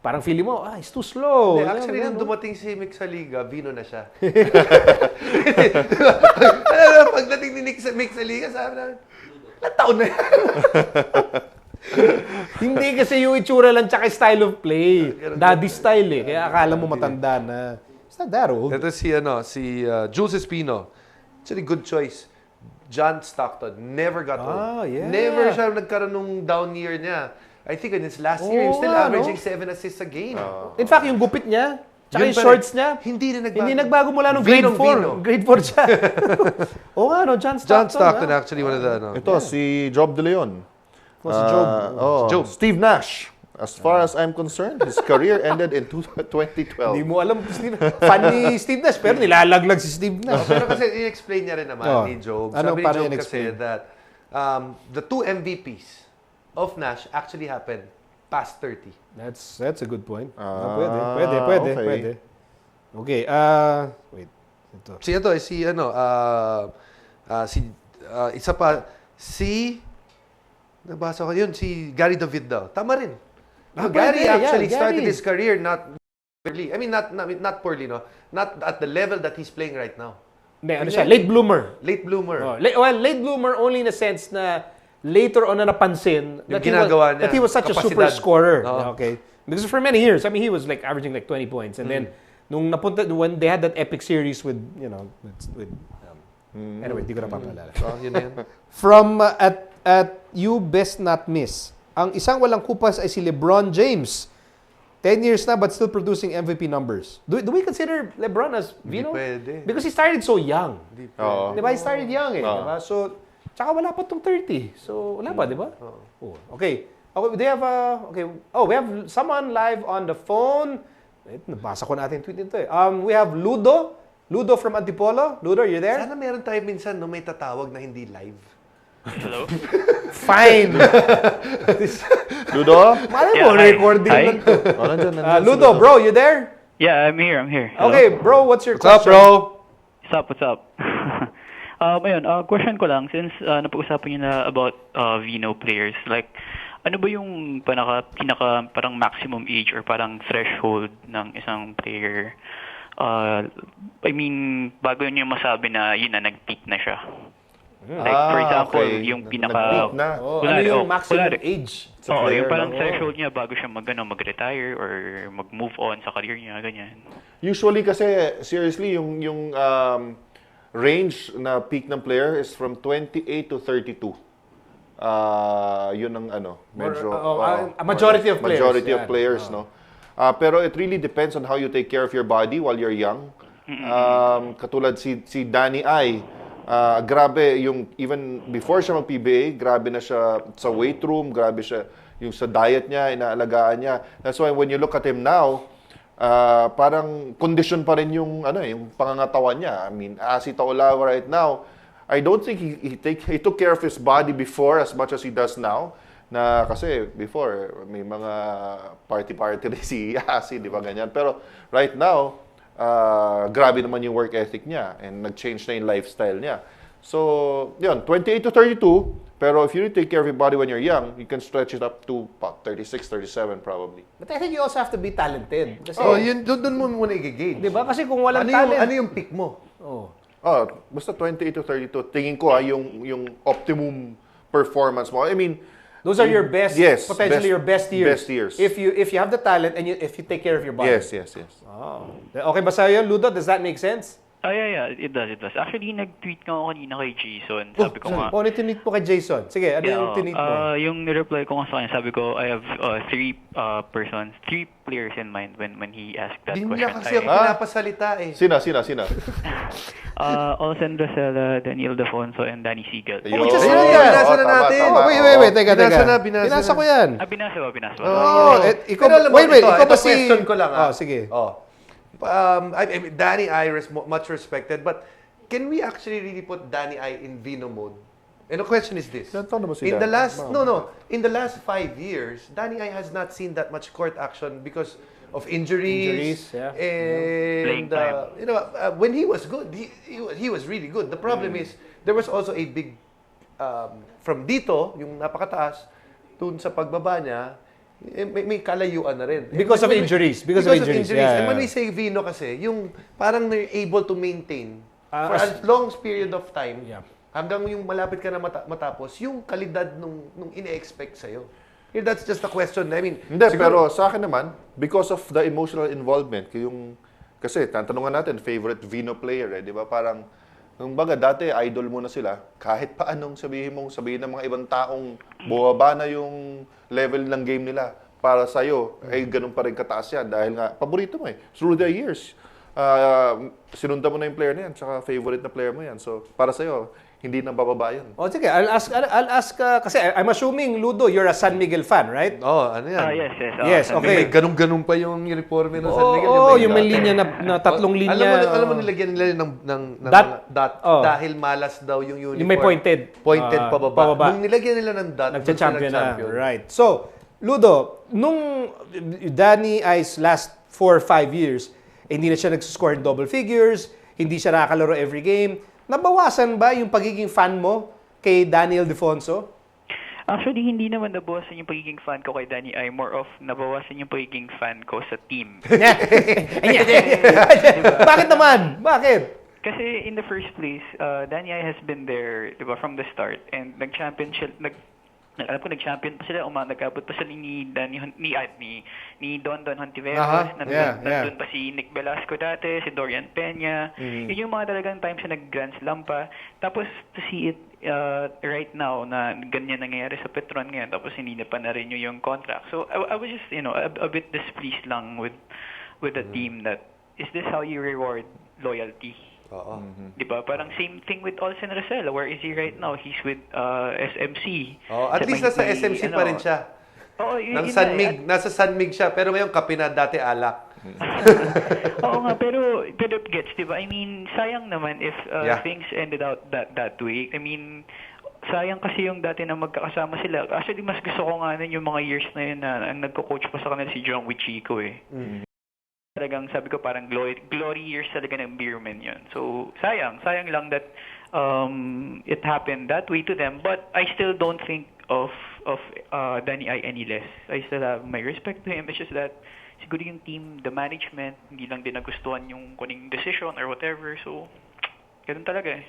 parang feeling mo, he's too slow. Actually, nung dumating si Mick sa liga, Vino na siya. Pagdating ni Mick sa liga, sabi namin, ilang taon na yan? Hindi kasi yung itsura lang tsaka style of play. Daddy style eh. Kaya akala mo matanda na. It's not that old. Ito si Jules Espino. Actually, good choice. John Stockton. Never got old. Yeah. Never siya nagkaroon nung down year niya. I think in his last year, he was still averaging 7 assists a game. In fact, yung gupit niya, tsaka yung shorts niya, hindi na nagbago mula nung grade 4. Grade 4 siya. John Stockton. John Stockton actually one of the... Ito, si Job De Leon. Si Job. Steve Nash. As far as I'm concerned, his career ended in 2012. Hindi mo alam, Steve. Fan ni Steve Nash, pero nilalaglag si Steve Nash. Pero kasi i-explain niya rin naman ni Job. Sabi ni Job kasi that the 2 MVPs of Nash actually happened past 30. That's a good point. Pwede. Okay, wait. Ito. Nabasa ko yun, si Gary David daw. Tama rin. Gary actually started his career not poorly. I mean, not poorly, no? Not at the level that he's playing right now. Late bloomer. Late bloomer. Late bloomer only in a sense na later on na napansin that he was such a super scorer. Okay. Because for many years, I mean, he was like averaging like 20 points. And then, when they had that epic series with anyway, di ko na papalala. From at You Best Not Miss, ang isang walang kupas ay si LeBron James. 10 years na but still producing MVP numbers. Do we consider LeBron as Vino? Hindi pwede. Because he started so young. Diba? He started young eh. Diba? So, tsaka wala pa tong 30. So, wala pa, di ba? Okay. Okay, they have okay. Oh, we have someone live on the phone. Nabasa ko natin tweet nito eh. We have Ludo. Ludo from Antipolo. Ludo, you there? Sana meron tayo minsan may tatawag na hindi live. Hello? Fine. Ludo? Malay mo, recording lang to. Ludo, bro, you there? Yeah, I'm here. Hello? Okay, bro, what's your What's up, question? bro? What's up? Ayun, question ko lang, since napag-usapan niyo na about Vino players, like, ano ba yung pinaka parang maximum age or parang threshold ng isang player? I mean, bago niyo masabi na yun na, nag-peak na siya. Like, for example, yung pinaka... Ano yung maximum age? Yung parang threshold niya bago siya mag-retire or mag-move on sa career niya, ganyan. Usually kasi, seriously, yung range na peak ng player is from 28 to 32. Yun ang medyo... majority of players. Majority of players, no? Pero it really depends on how you take care of your body while you're young. Katulad si Danny Ai, grabe yung even before siya mag-PBA, grabe na siya sa weight room, grabe siya yung sa diet niya, inaalagaan niya. That's why when you look at him now, parang condition pa rin yung yung pangangatawan niya. I mean, as si Taulawa right now, I don't think he took care of his body before as much as he does now. Na kasi before may mga party rin si Asi, di ba ganyan. Pero right now, grabe naman yung work ethic niya and nag-change na yung lifestyle niya. So, yun, 28 to 32, pero if you take care of your body when you're young, you can stretch it up to 36, 37 probably. But I think you also have to be talented. Kasi, yun, doon mo muna i-gauge. Di ba? Kasi kung walang talent... Ano yung peak mo? Basta 28 to 32. Tingin ko yung optimum performance mo. I mean, those are your best, potentially your best years. Best years. If you have the talent and if you take care of your body. Yes. Oh. Okay ba sa'yo yun, Ludo? Does that make sense? Yeah, it does. Actually, nag-tweet nga ako kanina kay Jason. Sabi ko nga... Ano tinweet mo kay Jason? Sige, ano yung tinweet mo? Yung nireply ko nga sa kanya, sabi ko, I have three players in mind when he asked that question. Hindi niya kasi ako pinapasalita eh. Sina? Olsen Rosella, Daniel Defonso, and Danny Siegel. Binasa na natin. Wait, teka. Binasa ko yan. Binasa ba? Ikaw ba si... question ko lang. Sige. Danny I much respected, but can we actually really put Danny I in Vino mode? And the question is this: in the last 5 years, Danny I has not seen that much court action because of injuries and when he was good, he was really good. The problem is there was also a big from dito yung napakataas dun sa pagbaba niya. May kalayuan na rin. Because of injuries. Yeah. And when we say Vino kasi, yung parang they're able to maintain for a long period of time, hanggang yung malapit ka na matapos, yung kalidad nung ine-expect sa'yo. That's just a question. I mean, hindi, pero sa akin naman, because of the emotional involvement, kasi tatanungan natin, favorite Vino player, di ba? Parang, baga dati, idol mo na sila, kahit pa anong sabihin ng mga ibang taong bumaba na yung level ng game nila, para sa'yo, ay ganun pa rin kataas yan. Dahil nga, paborito mo eh. Through the years, sinundan mo na yung player na yan, tsaka favorite na player mo yan. So, para sa'yo, hindi na bababa yun. Sige, I'll ask kasi I'm assuming, Ludo, you're a San Miguel fan, right? Ano yan? Yes. Okay. May ganun-ganun pa yung uniforme ng San Miguel. Yung may linya na tatlong linya. Alam mo nilagyan nila ng dot dahil malas daw yung uniform. Yung may pointed. Pointed pababa. Nung nilagyan nila ng dot, nagcha-champion na. Right. So, Ludo, nung Danny I's last 4 or 5 years, hindi na siya nag-score in double figures, hindi siya nakakalaro every game. Nabawasan ba yung pagiging fan mo kay Daniel Defonso? Actually, hindi naman nabawasan yung pagiging fan ko kay Danny I. More of, nabawasan yung pagiging fan ko sa team. Bakit naman? Bakit? Kasi in the first place, Danny I has been there, diba, from the start. And nag-champion alam ko nag-champion pa sila, nag-abot pa sila ni Don Hontiveros, nandun pa si Nick Velasco dati, si Dorian Peña. Yun yung mga talagang times na nag-Grand Slam pa. Tapos to see it right now na ganyan nangyayari sa Petron ngayon, tapos hindi na pa na-renew yung contract. So I was just, a bit displeased lang with the team that, is this how you reward loyalty? Diba? Parang same thing with Olsen Rosella. Where is he right now? He's with SMC. At least nasa SMC pa rin siya. Oo, Nang Sanmig, nasa Sanmig siya, pero ngayon kape na dati alak. Oo nga, pero gets, di ba? I mean, sayang naman if things ended out that way. I mean, sayang kasi yung dati na magkakasama sila. Actually, mas gusto ko nga nun yung mga years na yun na ang nagko-coach pa sa kanila si John Wichico eh. Talagang sabi ko parang glory years talaga ng Beerman yun. So, sayang lang that it happened that way to them. But I still don't think of Danny I any less. I still have my respect to him. It's just that siguro yung team, the management, hindi lang din nagustuhan yung kuning decision or whatever. So, ganun talaga eh.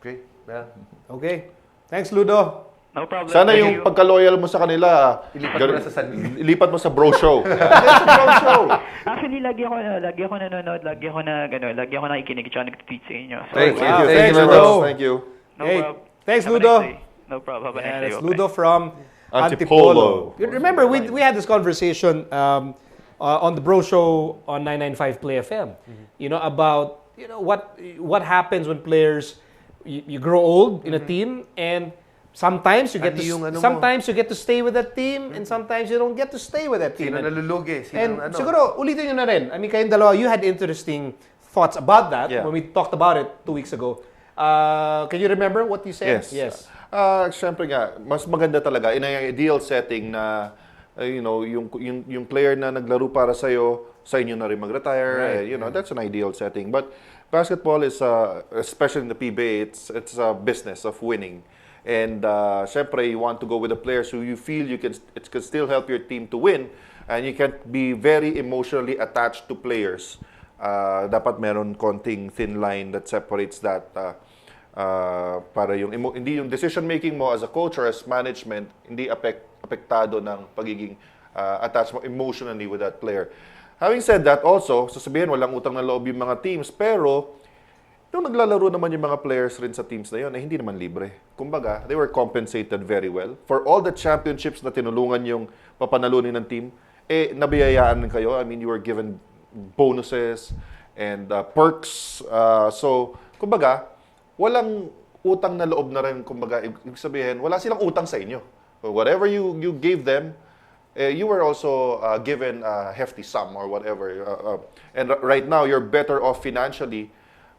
Okay. Yeah. Okay. Thanks, Ludo. No problem. Sana yung pagka-loyal mo sa kanila, ilipat mo sa bro show. Sa bro show. Actually, lagi ako nanonood, lagi ako nakikinig, tsaka nag-tweet sa inyo. So, Thank you. Thank you, Ludo. Thank you. No problem. Thanks, Have a Ludo. nice day. No problem. Have a nice day. That's Ludo from Antipolo. Remember, we had this conversation on the Bro Show on 995 Play FM. You know, about what happens when players you grow old in a team, and sometimes you get to stay with that team, and sometimes you don't get to stay with that team. Sino nalulugi? And siguro ulitin nyo na rin. I mean, kayong dalawa, you had interesting thoughts about that when we talked about it 2 weeks ago. Can you remember what you said? Yes. Siyempre nga, mas maganda talaga in an ideal setting na yung player na naglaro para sa inyo na rin mag-retire. Right. That's an ideal setting. But basketball is, especially in the PBA, it's a business of winning. And syempre, you want to go with the players who you feel it can still help your team to win. And you can't be very emotionally attached to players. Dapat meron konting thin line that separates that. Para hindi yung decision making mo as a coach or as management hindi apektado ng pagiging attached mo emotionally with that player. Having said that, also sasabihin walang utang na loob yung mga teams, pero yung naglalaro naman yung mga players rin sa teams na yun hindi naman libre. Kumbaga, they were compensated very well for all the championships na tinulungan yung papanalunin ng team. Nabiyayaan din kayo. I mean, you were given bonuses and perks. So, kumbaga, walang utang na loob na rin, kumbaga, ibig sabihin, wala silang utang sa inyo. Whatever you gave them, you were also given a hefty sum or whatever. And right now, you're better off financially,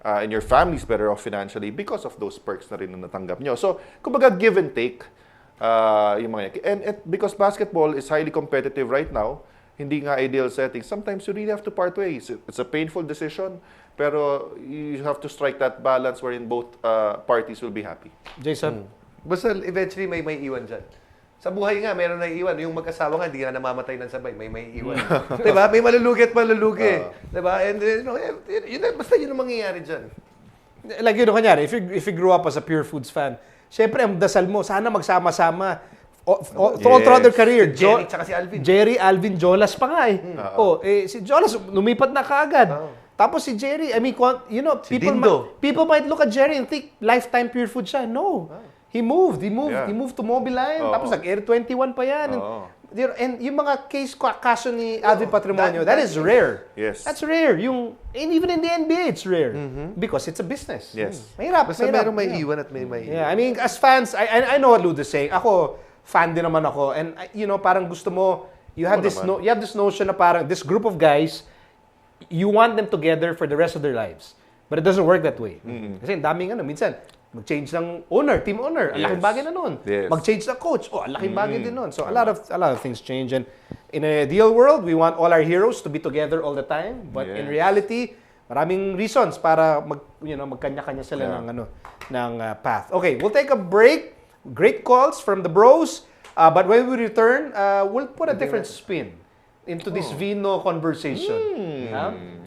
and your family's better off financially because of those perks na rin na natanggap nyo. So, kumbaga, give and take. Yung mga, and because basketball is highly competitive right now, hindi nga ideal setting, sometimes you really have to part ways. It's a painful decision, pero you have to strike that balance wherein both parties will be happy. Jason? Basta eventually may iwan dyan. Sa buhay nga, meron na iwan. Yung mag-asawa nga, hindi nga namamatay ng sabay. May iwan. Diba? May malulugi at malulugi. Diba? And basta yun ang mangyayari dyan. Like, kanyari, if you grew up as a Pure Foods fan, syempre, ang dasal mo, sana magsama-sama. Throughout their career. Jerry tsaka si Alvin. Jerry, Alvin, Jolas pa nga si Jolas, lumipat na kaagad. Tapos si Jerry, I mean, people might look at Jerry and think lifetime Pure Food siya. No. He moved to Mobile Line. Tapos nag-Air 21 pa yan. And yung mga kaso ni Alvin Patrimonio, that is rare. Yes. That's rare. And even in the NBA, it's rare. Because it's a business. Yes. Mahirap. Basta merong may iwan at may Yeah, I mean, as fans, I know what Ludo's saying. Ako, fan din naman ako. And, parang gusto mo, you have this notion na parang, this group of guys, you want them together for the rest of their lives. But it doesn't work that way. Kasi daming minsan, mag-change ng team owner, ang laking bagay na nun. Yes. Mag-change ng coach, ang laking bagay din nun. So a lot of things change. And in an ideal world, we want all our heroes to be together all the time. But in reality, maraming reasons para magkanya-kanya sila ng path. Okay, we'll take a break. Great calls from the bros. But when we return, we'll put a different spin into this Vino conversation.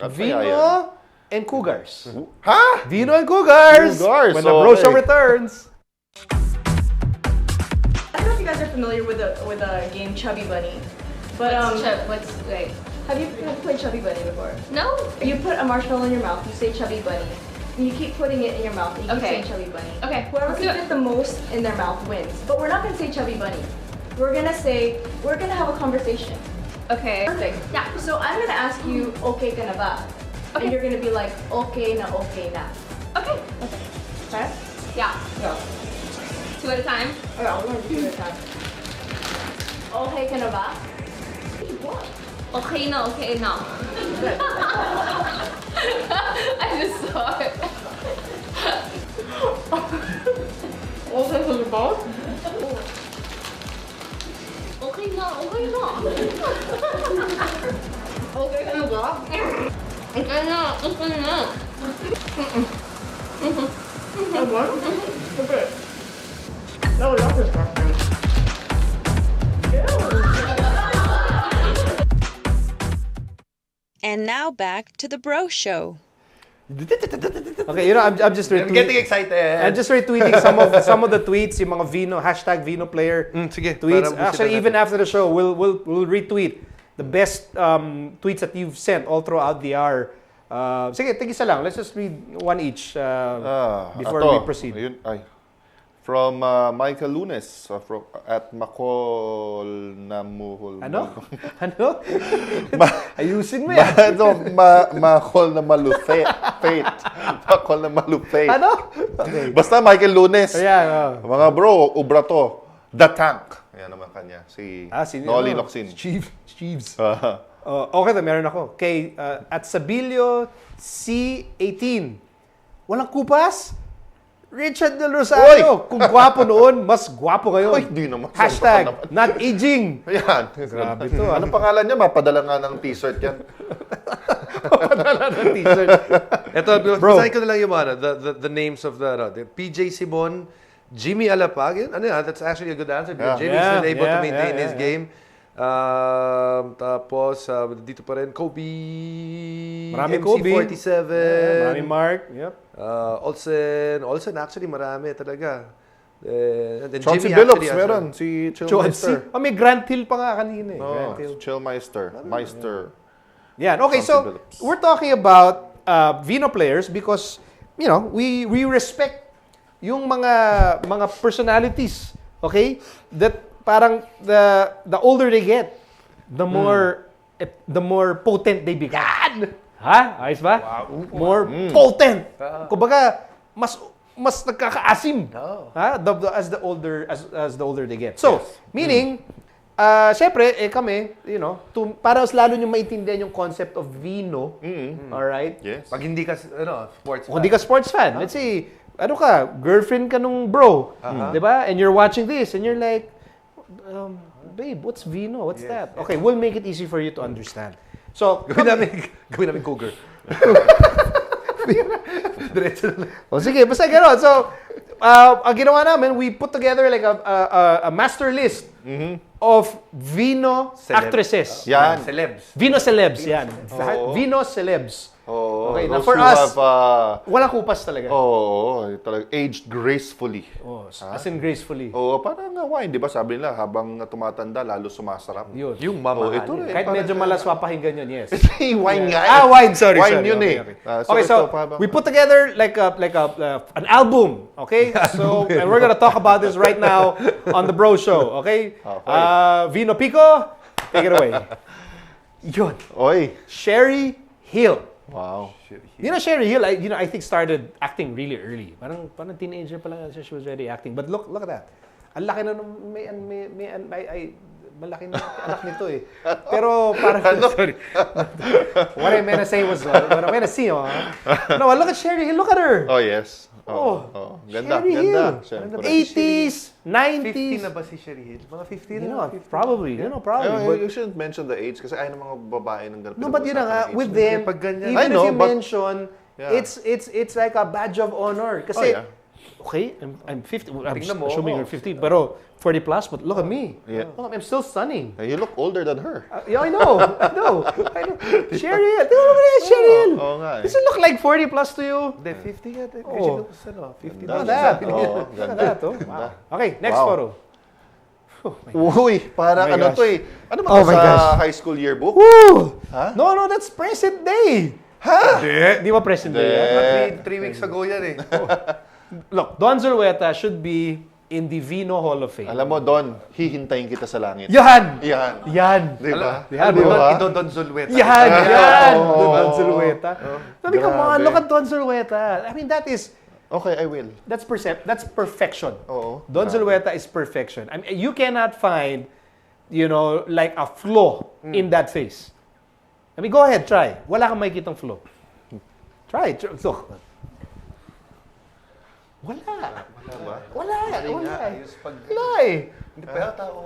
Vino and Cougars. Huh? Vino and Cougars! When the Bro Show returns. I don't know if you guys are familiar with a game Chubby Bunny. But have you played Chubby Bunny before? No. You put a marshmallow in your mouth, you say Chubby Bunny. And you keep putting it in your mouth and you keep saying Chubby Bunny. Okay. Whoever can fit the most in their mouth wins. But we're not gonna say Chubby Bunny. We're gonna have a conversation. Okay. Perfect. Yeah. So I'm gonna ask you, okay ka na ba? Okay. And you're gonna be like, okay na. Okay. Okay? Yeah. Go. 2 at a time. Okay, we're gonna do 2 at a time. Okay ka na ba? Okay na. I'm just sorry. Okay ka na ba? Okay na. Okay ka na ba? Okay na. Okay. No, not this time. And now back to the Bro Show. Okay, I'm just retweeting. I'm getting excited. I'm just retweeting some of the tweets, yung mga Vino #VinoPlayer sige, tweets. para Actually, even after the show, we'll retweet the best tweets that you've sent all throughout the hour. Sige, tig-isa lang. Let's just read one each before we proceed. From Mico Lunes at Makol Namuhol. Ano? Ayusin mo yan. Makol na malupit. Makol na malupit. Ano? Okay. Basta Michael Lunes. Ayan, Mga bro, ubra to. The Tank. Ayan naman kanya. Si Nolly Locsin. Chiefs. Okay na, meron ako. Okay, at Sabilio C18. Walang kupas? Richard Del Rosario. Kung gwapo noon, mas gwapo ngayon. Oy, di naman. #not aging. Ayan. Grabe to. Anong pangalan niya? Mapadala nga ng t-shirt yan. Mapadala ng t-shirt. Ito, basahin ko na lang yung the names of the PJ Simon, Jimmy Alapag. That's actually a good answer. Jimmy's still able to maintain his game. Tapos, dito pa rin, Kobe. Marami MC47. Marami Mark. Yep. Olsen actually marami talaga. Chauncey Billups meron. Si Chillmeister. May Grant Hill pa nga kanina. Chillmeister. Meister. Yeah. Okay, so we're talking about Vino players because, we respect yung mga personalities. Okay? That parang the older they get, the more potent they become. Ha? Ayos ba? Wow. More potent. Kumbaga, mas nagkakaasim. Ha? As the older they get. So, meaning, syempre, kami, para mas lalo nyo maintindihan yung concept of Vino. Alright? Yes. Pag hindi ka sports fan. Kung hindi ka sports fan, let's say, girlfriend ka nung bro. Diba? And you're watching this, and you're like, babe, what's Vino? What's that? Okay, we'll make it easy for you to understand. So, gawin namin cougar. Diretso na lang. Sige, basta gano'n. So, ang ginawa namin, we put together like a master list of Vino actresses. Yan. Celebs. Vino celebs, yan. Vino celebs. Okay, na those for who us, have, walang kupas talaga. Talaga aged gracefully. As in gracefully. Parang wine, di ba? Sabi nila, habang tumatanda, lalo sumasarap. Yun. Yung mamahalin. Ito rin. Kahit medyo malaswa pakinggan yun, yes. Wine nga. Wine, sorry. Wine yun Okay, so we put together like an album, okay? So, and we're gonna talk about this right now on the Bro Show, okay? Vino Pico, take it away. Yun. Oy. Sherry Hill. Wow. Sherry Hill, I think started acting really early. Parang teenager pa lang she was already acting. But look at that. Ang laki na malaki na anak nito eh. Pero parang, sorry. What I meant to say was, what I meant to see, no, look at Sherry Hill, look at her. Oh, yes. Ganda, ganda. 80s, 90s. 50 na ba si Sherry Hill? Mga 50 na? Probably. But you shouldn't mention the age kasi ayaw ng mga babae ng ganun. No, but yun nga, with them, even if you mention, it's like a badge of honor. Kasi, okay, I'm 50. I'm assuming you're 50, pero 40 plus, but look at me. Yeah. Look, I'm still stunning. You look older than her. Yeah, I know. Sherry Hill. Look at Sherry Hill. Does it look like 40 plus to you? Hindi, 50 nga. 50 na that. Look at that. Wow. Okay, next photo. Uy, parang ano to eh. Ano ba sa high school yearbook? Woo! No, that's present day. Ha? Di ba present day? 3 weeks ago yan eh. Look, Don Zulueta should be in the Vino Hall of Fame. Alam mo, Don, hihintayin kita sa langit. Yan! Di ba? Don Zulueta. Yan! Don Zulueta. Sabi ko, look at Don Zulueta. I mean, that is... Okay, I will. That's perfection. Oo. Don Zulueta is perfection. I mean, you cannot find like a flaw in that face. I mean, go ahead, try. Wala kang makikitang flaw. Try. Look. Wala. Wala ba? Wala. Wala. Ayos pag... Wala eh. Hindi pa yata ako.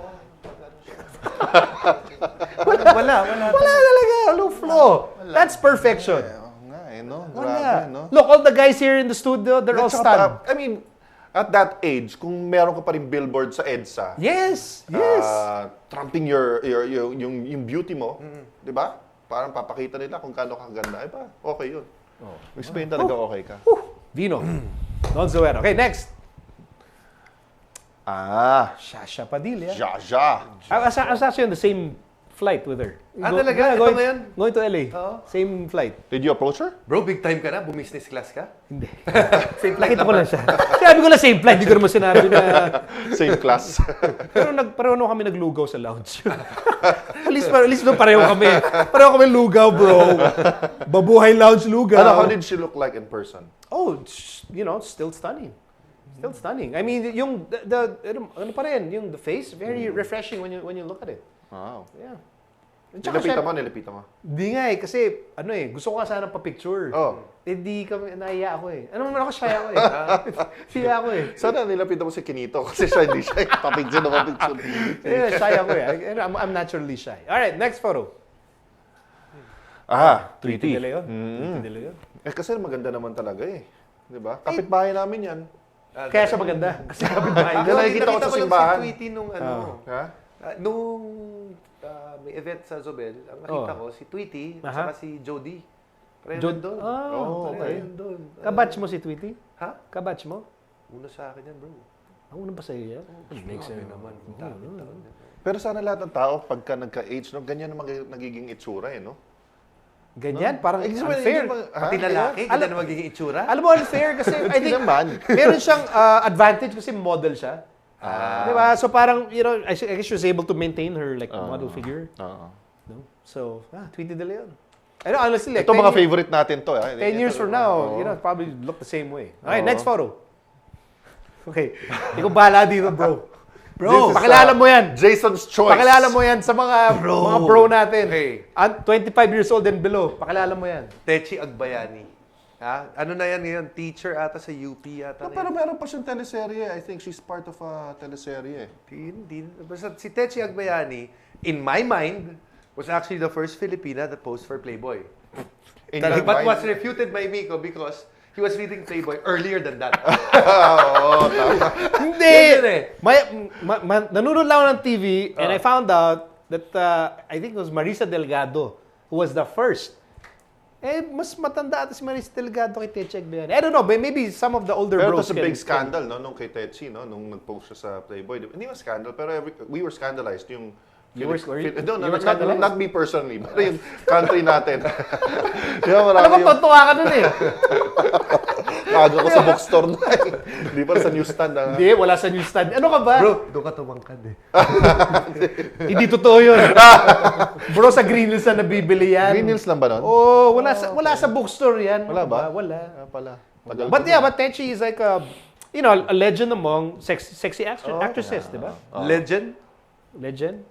Wala talaga. No flaw. That's perfection. Nga no? Wala. Grabe, no? Look, all the guys here in the studio, they're all stunned. I mean, at that age, kung meron ka pa rin billboard sa EDSA, Yes. trumping yung beauty mo, di ba? Parang papakita nila kung gaano ka ganda. Ay ba, okay yun. Explain talaga okay ka. Vino. Don Zuero. Okay, next. Shasha Padilla. Jaja. I was actually on the same flight with her. Talaga? Ito ngayon? Going to LA. Same flight. Did you approach her? Bro, big time ka na? Business class ka? Hindi. Same flight. Nakita ko lang siya. Sabi ko lang same flight. Hindi ko naman sinabi na... Same class. Pero pareho kami naglugaw sa lounge. at least pareho kami. Pareho kami lugaw, bro. Babuhay lounge lugaw. How did she look like in person? Oh, still stunning. Still stunning. I mean, yung ano pa rin, yung the face, very refreshing when you look at it. Wow. Yeah. Nilapita mo? Hindi nga kasi, gusto ko nga sana pa-picture. Hindi kami, nahiya ako eh. Ano naman ako, shy ako eh. Shy ako eh. Sana nilapita mo si Kinito kasi siya hindi siya pa-picture na pa-picture. Yeah, shy ako eh. I'm naturally shy. Alright, next photo. Tweety. De Leon. De Leon. Kasi maganda naman talaga eh. Diba? Kapitbahay namin yan. Kaya siya maganda. Kasi kapitbahay. Nakikita ko sa simbahan. Si Tweety nung may event sa Zobel, ang nakita ko, si Tweety at saka si Jody. Pareho doon. Okay. Kabatch mo si Tweety? Ha? Kabatch mo? Una sa akin yan, bro. Una ba sa'yo yan? Makes sense naman. Pero sana lahat ng tao, pagka nagka-age, ganyan naman nagiging itsura eh, no? Ganyan? Parang unfair. Pati lalaki, ganyan na magiging itsura? Alam mo, unfair kasi I think meron siyang advantage kasi model siya. Diba? So parang, I guess she was able to maintain her model figure. No? So, Tweety De Leon. Honestly, ito mga favorite natin to. 10 years from now, probably look the same way. Okay, next photo. Okay. Ikaw bahala dito, bro. Bro, pakilala mo yan. Jason's Choice. Pakilala mo yan sa mga bro natin. Okay. 25 years old and below. Pakilala mo yan. Techi Agbayani. Ano na yan ngayon? Teacher ata sa UP ata. Pero meron pa siyang teleserye. I think she's part of a teleserye. Hindi. Basta si Techi Agbayani, in my mind, was actually the first Filipina that posed for Playboy. But was refuted by Mico because he was reading Playboy earlier than that. Tama. Hindi! Nanonood lang ako ng TV and I found out that I think it was Marisa Delgado who was the first. Mas matanda ata si Marisa Delgado kay Techi Agbayani. I don't know, maybe some of the older bros. Pero bros. it was a big scandal, no? Nung kay Techi, no? Nung nag-post siya sa Playboy. Hindi man scandal, pero we were scandalized. Not me personally, but yung country natin. Alam mo, tontuwa ka dun eh. Aga ko sa bookstore na eh. Hindi pa sa newsstand. Hindi, wala sa newsstand. Ano ka ba? Bro, doon ka tumangkad eh. Hindi totoo yun. Bro, sa Green Hills na nabibili yan. Green Hills lang ba nun? Oh, wala sa bookstore yan. Wala ba? Wala. Pala. But Techi is like a legend among sexy actresses, di ba? Legend? Legend?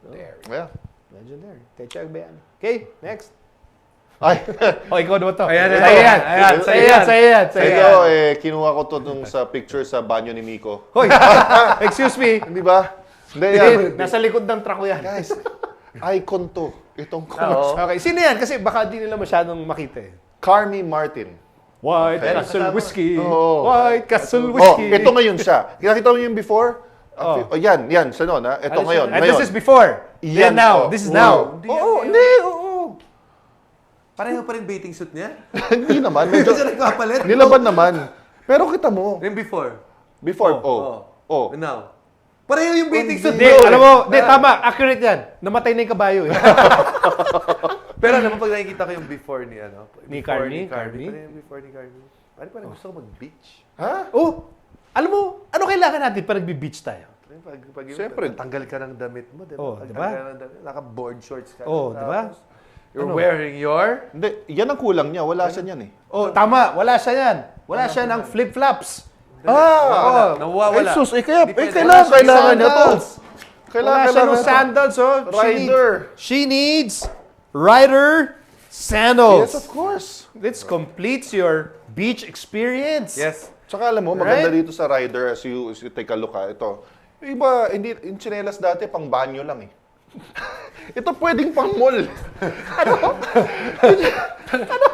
Yeah. Legendary. Techi Agbayani. Okay, next. Ay. Ikaw naman to. Sa'yo yan. Ito, kinuha ko to sa picture sa banyo ni Mico. Hoy, excuse me. Hindi ba? Hindi, nasa likod ng truck ko yan. Guys, icon to. Itong commercial. Okay, sino yan? Kasi baka di nila masyadong makita eh. Carmi Martin. White Castle Whiskey. White Castle Whiskey. Ito ngayon siya. Kinakita mo yung before? Yan. Sanon, ha? Ito ngayon. And this is before. Yan now. This is now. Oo. Pareho pa rin bathing suit niya? Hindi naman. Medyo siya nagpapalit. Nilaban naman. Pero kita mo. Yung before? Before, And now? Pareho yung bathing suit. Hindi, alam mo, tama. Accurate yan. Namatay na yung kabayo eh. Pero naman pag nakikita ko yung before ni Carmi. Pareho yung before ni Carmi. Parang gusto ko mag-beach. Ha? Alam mo, ano kailangan natin para nagbe-beach tayo? Siyempre. Tanggal ka ng damit mo, diba? Diba? Naka-board shorts ka. Diba? You're wearing your... Hindi, yan ang kulang niya. Wala siya niyan eh. Tama. Wala siya yan. Wala siya ng flip-flops. Nawawala. Kailangan niya to. Wala siya ng sandals, oh. Rider. She needs rider sandals. Yes, of course. This completes your beach experience. Yes. Tsaka alam mo, maganda dito sa rider as you take a look, ito. Yung iba, hindi, yung tsinelas dati, pang banyo lang eh. Ito pwedeng pang mall. Ano?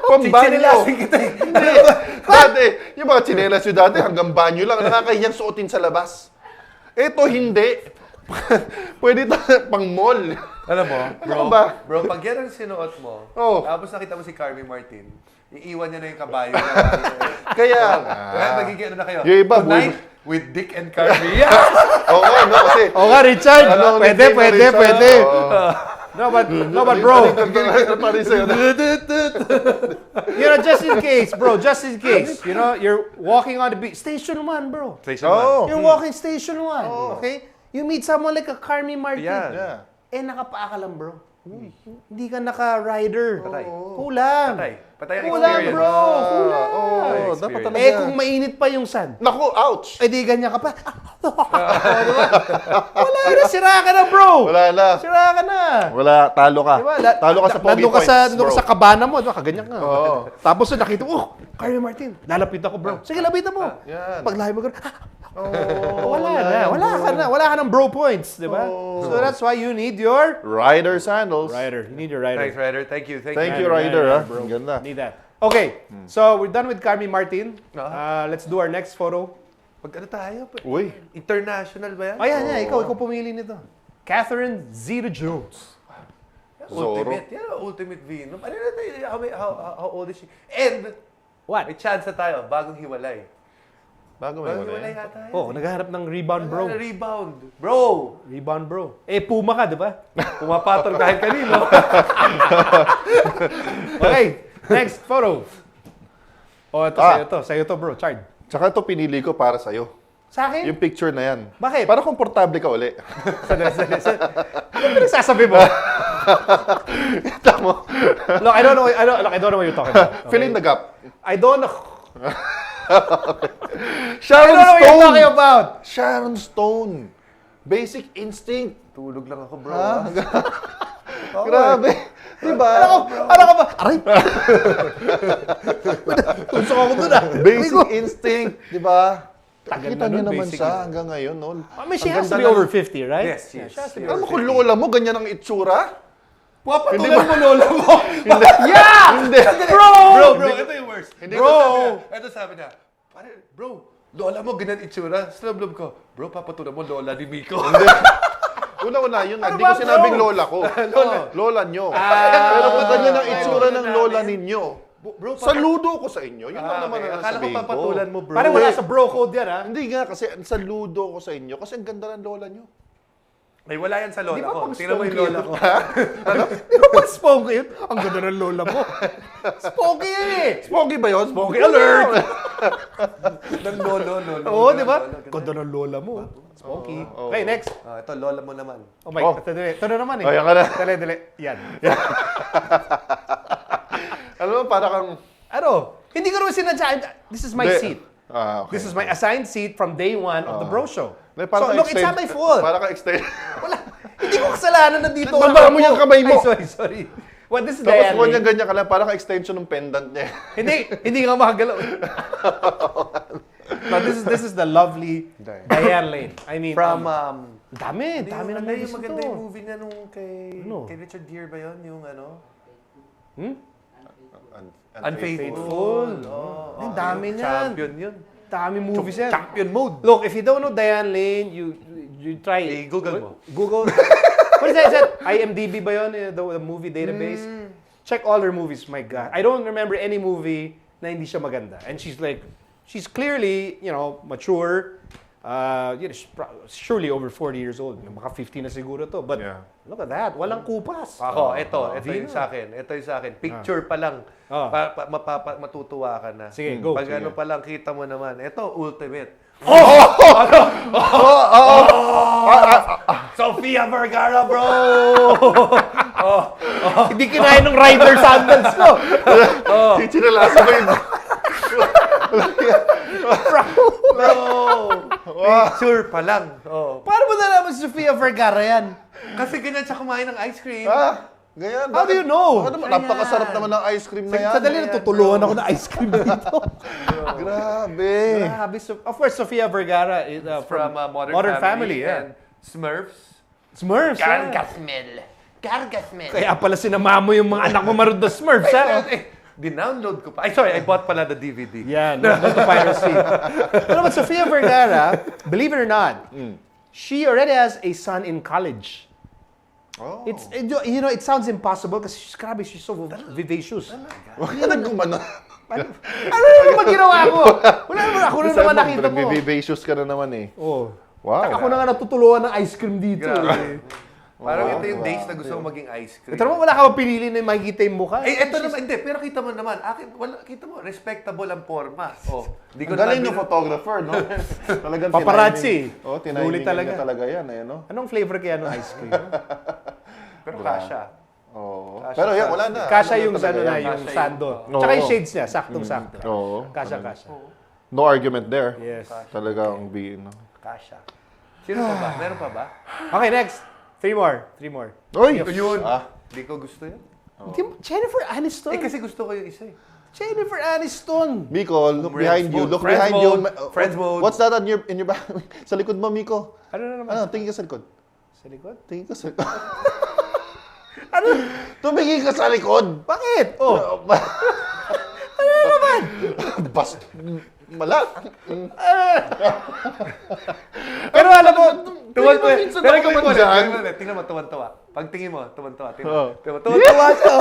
Pang banyo. Dati, yung mga tsinelas yung dati, hanggang banyo lang. Nakakahiyang suotin sa labas. Ito hindi. Pwede ito pang mall. Alam mo, bro, pag yan ang sinuot mo, tapos nakita mo si Carmi Martin, iiwan niya na yung kabayo. Kaya, magiging ano na kayo? yung iba, Tonight, with Dick and Carmi. Oo nga, no, kasi... Oo nga, Richard. Pwede. No, but bro. You know, just in case, bro, you know, you're walking on the beach. Station 1, bro. Station 1. You're walking Station 1, okay? You meet someone like a Carmi Martin. Yeah. Nakapaa ka lang, bro. Hindi ka naka-rider. Kulang. Patay ang Kulang, experience. bro. Kulang. Dapat talaga. Kung mainit pa yung sun. Naku, ouch! Di ganyan ka pa. Diba? Wala na, sira ka na, bro. Wala na. Sira ka na. Wala, talo ka. Diba? Talo ka sa pogi points, nandun ka sa kabana mo. Diba? Kaganyan ka. Tapos nakita mo, Carmi Martin, lalapit ako, bro. Sige, lapitan mo. Paglahi mo, wala ka ng bro points, di ba? So that's why you need your rider sandals. You need your rider. Thanks, Ryder. Thank you, Rider. Bro. Ganda. Need that. Okay, so we're done with Carmi Martin. Let's do our next photo. Pag ano tayo? Uy. International ba yan? Ayan, ikaw pumili nito. Catherine Zeta-Jones. Ultimate. Yan, ultimate Vino. How old is she? And, what? May chance na tayo, bagong hiwalay. Bagong hiwalay yata. Naghahanap ng rebound, bro. Rebound, bro. Puma ka, di ba? Pumapatol kahit kanino. Okay, next photo. Ito sa'yo to, bro. Chard. Tsaka ito pinili ko para sa'yo. Sa akin? Yung picture na yan. Bakit? Para komportable ka uli. Ano pinagsasabi mo? Tamo. Look, I don't know what you're talking about. Fill in the gap. I don't know. Sharon I don't know what Stone. you're talking about. Sharon Stone. Basic Instinct. Tulog lang ako, bro. Grabe. Diba? Ano ka ba? Aray! Tunsok ako dun Basic Instinct. Diba? Tagal Kita na niyo nun, naman basic. siya hanggang ngayon, no? She has to be over 50, right? Yes. Alam mo kung lola mo, ganyan ang itsura? Papatulan mo lola mo. Hindi. Bro, ito yung worst. Ito sabi niya, bro, lola mo, ganyan itsura. Sa loob ko, bro, papatulan mo lola ni Mico. Una-una, yun nga. Hindi ko sinabing lola ko. Lola nyo. Pero kung ganyan ang itsura ng lola ninyo, saludo ko sa inyo. Yun lang naman ang akala ko sabihin ko. papatulan mo, bro. Parang wala sa bro code yan, ha? Hindi nga, kasi saludo ko sa inyo. Kasi ang ganda ng lola nyo. Ay, wala yan sa lola Di ba ko. pang Tingnan mo yung spongy lola yun? ko. Di ba pang spongy yun? Ang ganda ng lola mo. Spongy yan eh. Spongy ba yun? Spongy alert! Ng lolo. Oo, di ba? Ganda ng lola mo. Spongy. Okay, next. Ito, lola mo naman. Oh my God. Ito na naman eh. Ayan ka na. Dali. Yan. Alam mo, para kang... Hindi ko naman sinadya. This is my seat. Okay. This is my assigned seat from day one of the bro show. So, Para look, it's not my fault. Para ka extend. Wala. Hindi ko kasalanan na dito. Baba mo yung kamay mo. Ay, sorry. Well, this is Tapos Diane mo Lane. niya ganyan ka lang, parang ka-extension ng pendant niya. Hindi nga makagalaw. No, this is the lovely Diane Lane. I mean, From, dami na movies maganda ito. yung movie niya nung kay Richard Gere ba yun? Yung ano? Unfaithful. Ang dami niyan. Champion yun. Dami movies yan. Champion mode. Look, if you don't know Diane Lane, you try... Google mo. Google. What is that? IMDb ba yun? The movie database? Check all her movies. My God. I don't remember any movie na hindi siya maganda. And she's clearly, mature. Surely over 40 years old. Maka 50 na siguro to. But look at that. Walang kupas. Ako, ito yung sa akin. Picture pa lang. Matutuwa ka na. Sige, go. Pag ano pa lang, kita mo naman. Ito, ultimate. Sofia Vergara, bro! Hindi kinain ng rider sandals ko. Chinalasa mo yun. Bro! Picture pa lang. Oh. Paano mo nalaman si Sofia Vergara yan? Kasi ganyan siya kumain ng ice cream. Ganyan. How do you know? Napakasarap naman ng ice cream na yan. Sadali natutulungan ako ng ice cream dito. Grabe. Grabe. Of course, Sofia Vergara is from Modern Family. And Smurfs. Smurfs, Gargasmel. Gargasmel. Kaya pala sinama mo yung mga anak mo marunong na Smurfs, ha? Dinownload ko pa. Ay, sorry, I bought pala the DVD. Yeah, not the piracy. But Sofia Vergara, believe it or not, she already has a son in college. Oh. It sounds impossible because she's so vivacious. Huwag ka nagkumana. Ano naman ginawa ko? Wala naman, ako na naman nakita mo. Vivacious ka na naman eh. Oh. Wow. Ako na nga natutulungan ng ice cream dito. Parang ito yung days na gusto ko maging ice cream. Ito naman wala ka mapilili na makikita yung mukha. Ito naman, hindi. Pero kita mo naman, kita mo, respectable ang forma. Ang galing ng photographer, no? Talagang paparazzi. Tinahiming niya talaga yan, no? Anong flavor kaya ng ice cream? Pero kasha. Pero yan, wala na. Kasha yung sando. Tsaka yung shades niya, saktong-sakto. Kasha. No argument there. Yes. Talagang Kasha. Sino pa ba? Meron pa ba? Okay, next. Three more. Oy! Yun. Hindi ko gusto yun. Jennifer Aniston. Kasi gusto ko yung isa eh. Jennifer Aniston. Mico, look behind you. Look behind you. Friends mode. What's that in your back? Sa likod mo, Mico. Ano na naman? Tingin ka sa likod. Sa likod? Tingin ka sa likod. Ano? Tumingin ka sa likod. Bakit? Ano naman? Mala. Pero alam mo, tuwan-tuwa. Pero ikaw mo dyan. Tingnan mo, tuwan-tuwa. Pag tingin mo, tuwan-tuwa. Tuwan-tuwa siya.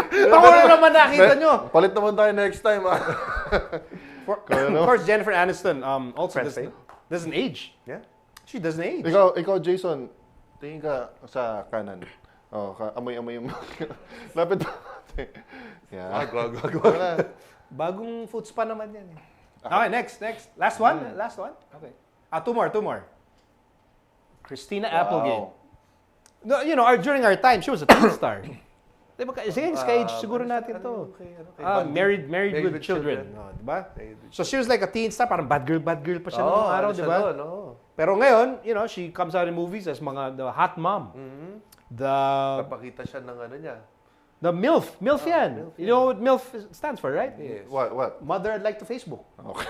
Ako na naman nakita nyo. Palit naman tayo next time. Of course, Jennifer Aniston also doesn't age. Yeah. She doesn't age. Ikaw, Jason, tingin ka sa kanan. Amoy-amoy yung lapit pa. Yeah. Bagong foods pa naman yan. Okay, next. Last one? Okay. Two more. Christina Applegate. No, during our time, she was a teen star. Diba? Sige, ka-age siguro natin to. Married with children. Diba? So she was like a teen star, parang bad girl pa siya noong araw, diba? Pero ngayon, she comes out in movies as the hot mom. Napakita siya ng niya. The MILF. MILF yan. You know what MILF stands for, right? Yes. What? Mother I'd like to Facebook. Okay.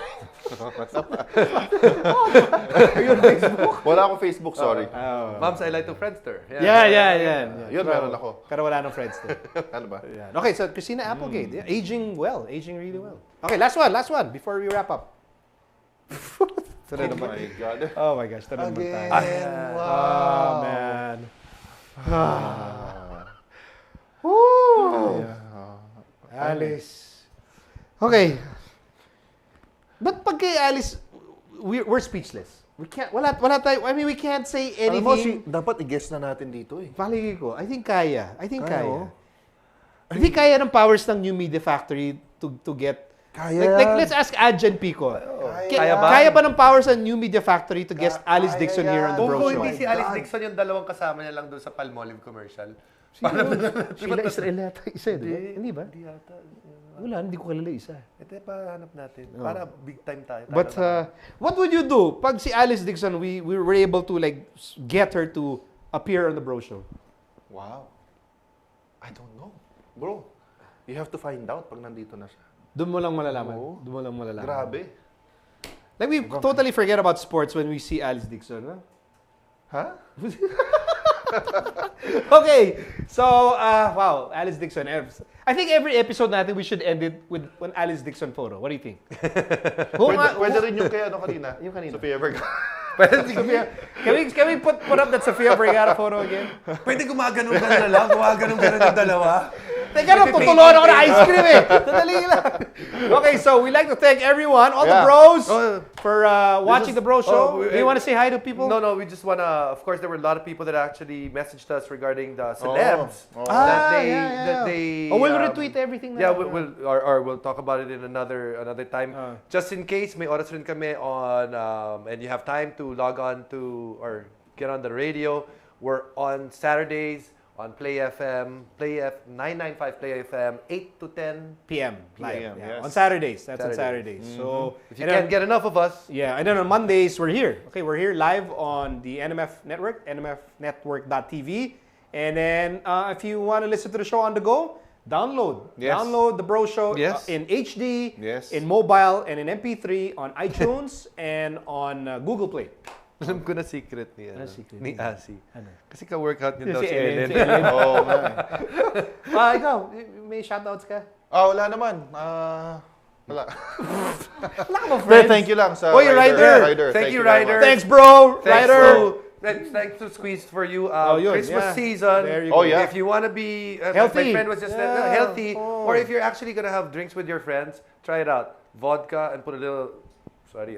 Are you on Facebook? Wala akong Facebook, sorry. Moms, I like to Friendster. Yeah. Yun, meron ako. Pero wala nang Friendster. Ano ba? Yeah. Okay, so Christina Applegate. Yeah, aging really well. Okay, last one before we wrap up. Oh my God. Oh my gosh, ito naman tayo. Wow. Oh, man. Alice. Okay. But pag kay Alice, we're speechless. We can't, wala tayo, we can't say anything. Dapat i-guess na natin dito eh. Palagi ko, I think kaya. Hindi kaya ng powers ng New Media Factory to get... Kaya. Like let's ask Adjan Pico. Kaya ba ng powers ng New Media Factory to guest Alice Dixon here on the Bro Show? Kung hindi si Alice Dixon, yung dalawang kasama niya lang doon sa Palmolive commercial. Sila Israel yata isa, di ba? Hindi ba? Hindi yata. Wala, hindi ko kilala isa. Ito pahanap natin. Para big time tayo. But what would you do pag si Alice Dixon, we were able to get her to appear on the Bro Show? Wow. I don't know. Bro, you have to find out pag nandito na siya. Doon mo lang malalaman. Doon mo lang malalaman. Grabe. Like we totally forget about sports when we see Alice Dixon, no? Huh? Okay, so wow, Alice Dixon. I think every episode natin we should end it with an Alice Dixon photo. What do you think? Pwede rin yung kay kanina. Yung kanina. Sofia Vergara. Can we put up that Sofia Vergara photo again? Pwede gumaganong-ganon na lang. Gumaganong-ganon yung dalawa. Teka lang, tutulungan ako ng ice cream eh. Sadali lang. Okay, so we'd like to thank everyone, all the bros, for watching the Bro Show. Do you want to say hi to people? No, we just want to, of course, there were a lot of people that actually messaged us regarding the celebs. That they we'll retweet everything. Yeah, we'll talk about it in another time. Just in case, may oras rin kami on, and you have time to log on to, or get on the radio. We're on Saturdays, on Play FM, 995 Play FM, 8 to 10 p.m. live. PM, Yeah. yes. On Saturdays. That's on Saturdays. So If you can't get enough of us, yeah, and then on Mondays we're here. Okay, we're here live on the NMF Network, nmfnetwork.tv. And then if you want to listen to the show on the go, download the Bro Show in HD, in mobile, and in MP3 on iTunes and on Google Play. alam ko na secret niya. Secret Ni Asi. Ano? Kasi ka-workout niya daw Si si Ellen. Ellen. Oo nga. Ikaw, may shoutouts ka? Wala naman. Wala. Wala ka ba, friends? Thank you lang sa Ryder. Thank you, Ryder. Thanks, bro. Thanks, Ryder. bro. Thanks to Squeeze for you. Christmas season. There you go. If you want to be healthy, my friend was just healthy, or if you're actually gonna have drinks with your friends, try it out. Vodka and put a little. Sorry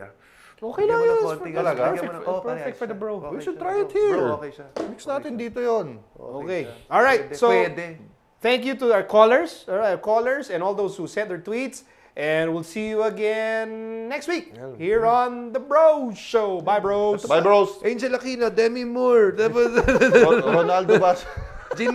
Okay lang yun. Perfect for the bro. We should try it here. Bro, okay siya. Mix natin dito yon. Okay. All right. So, thank you to our callers, and all those who sent their tweets. And we'll see you again next week here on The Bro Show. Bye, bros. Bye, bros. Angel Aquino, Demi Moore. Ronaldo Bas. Jean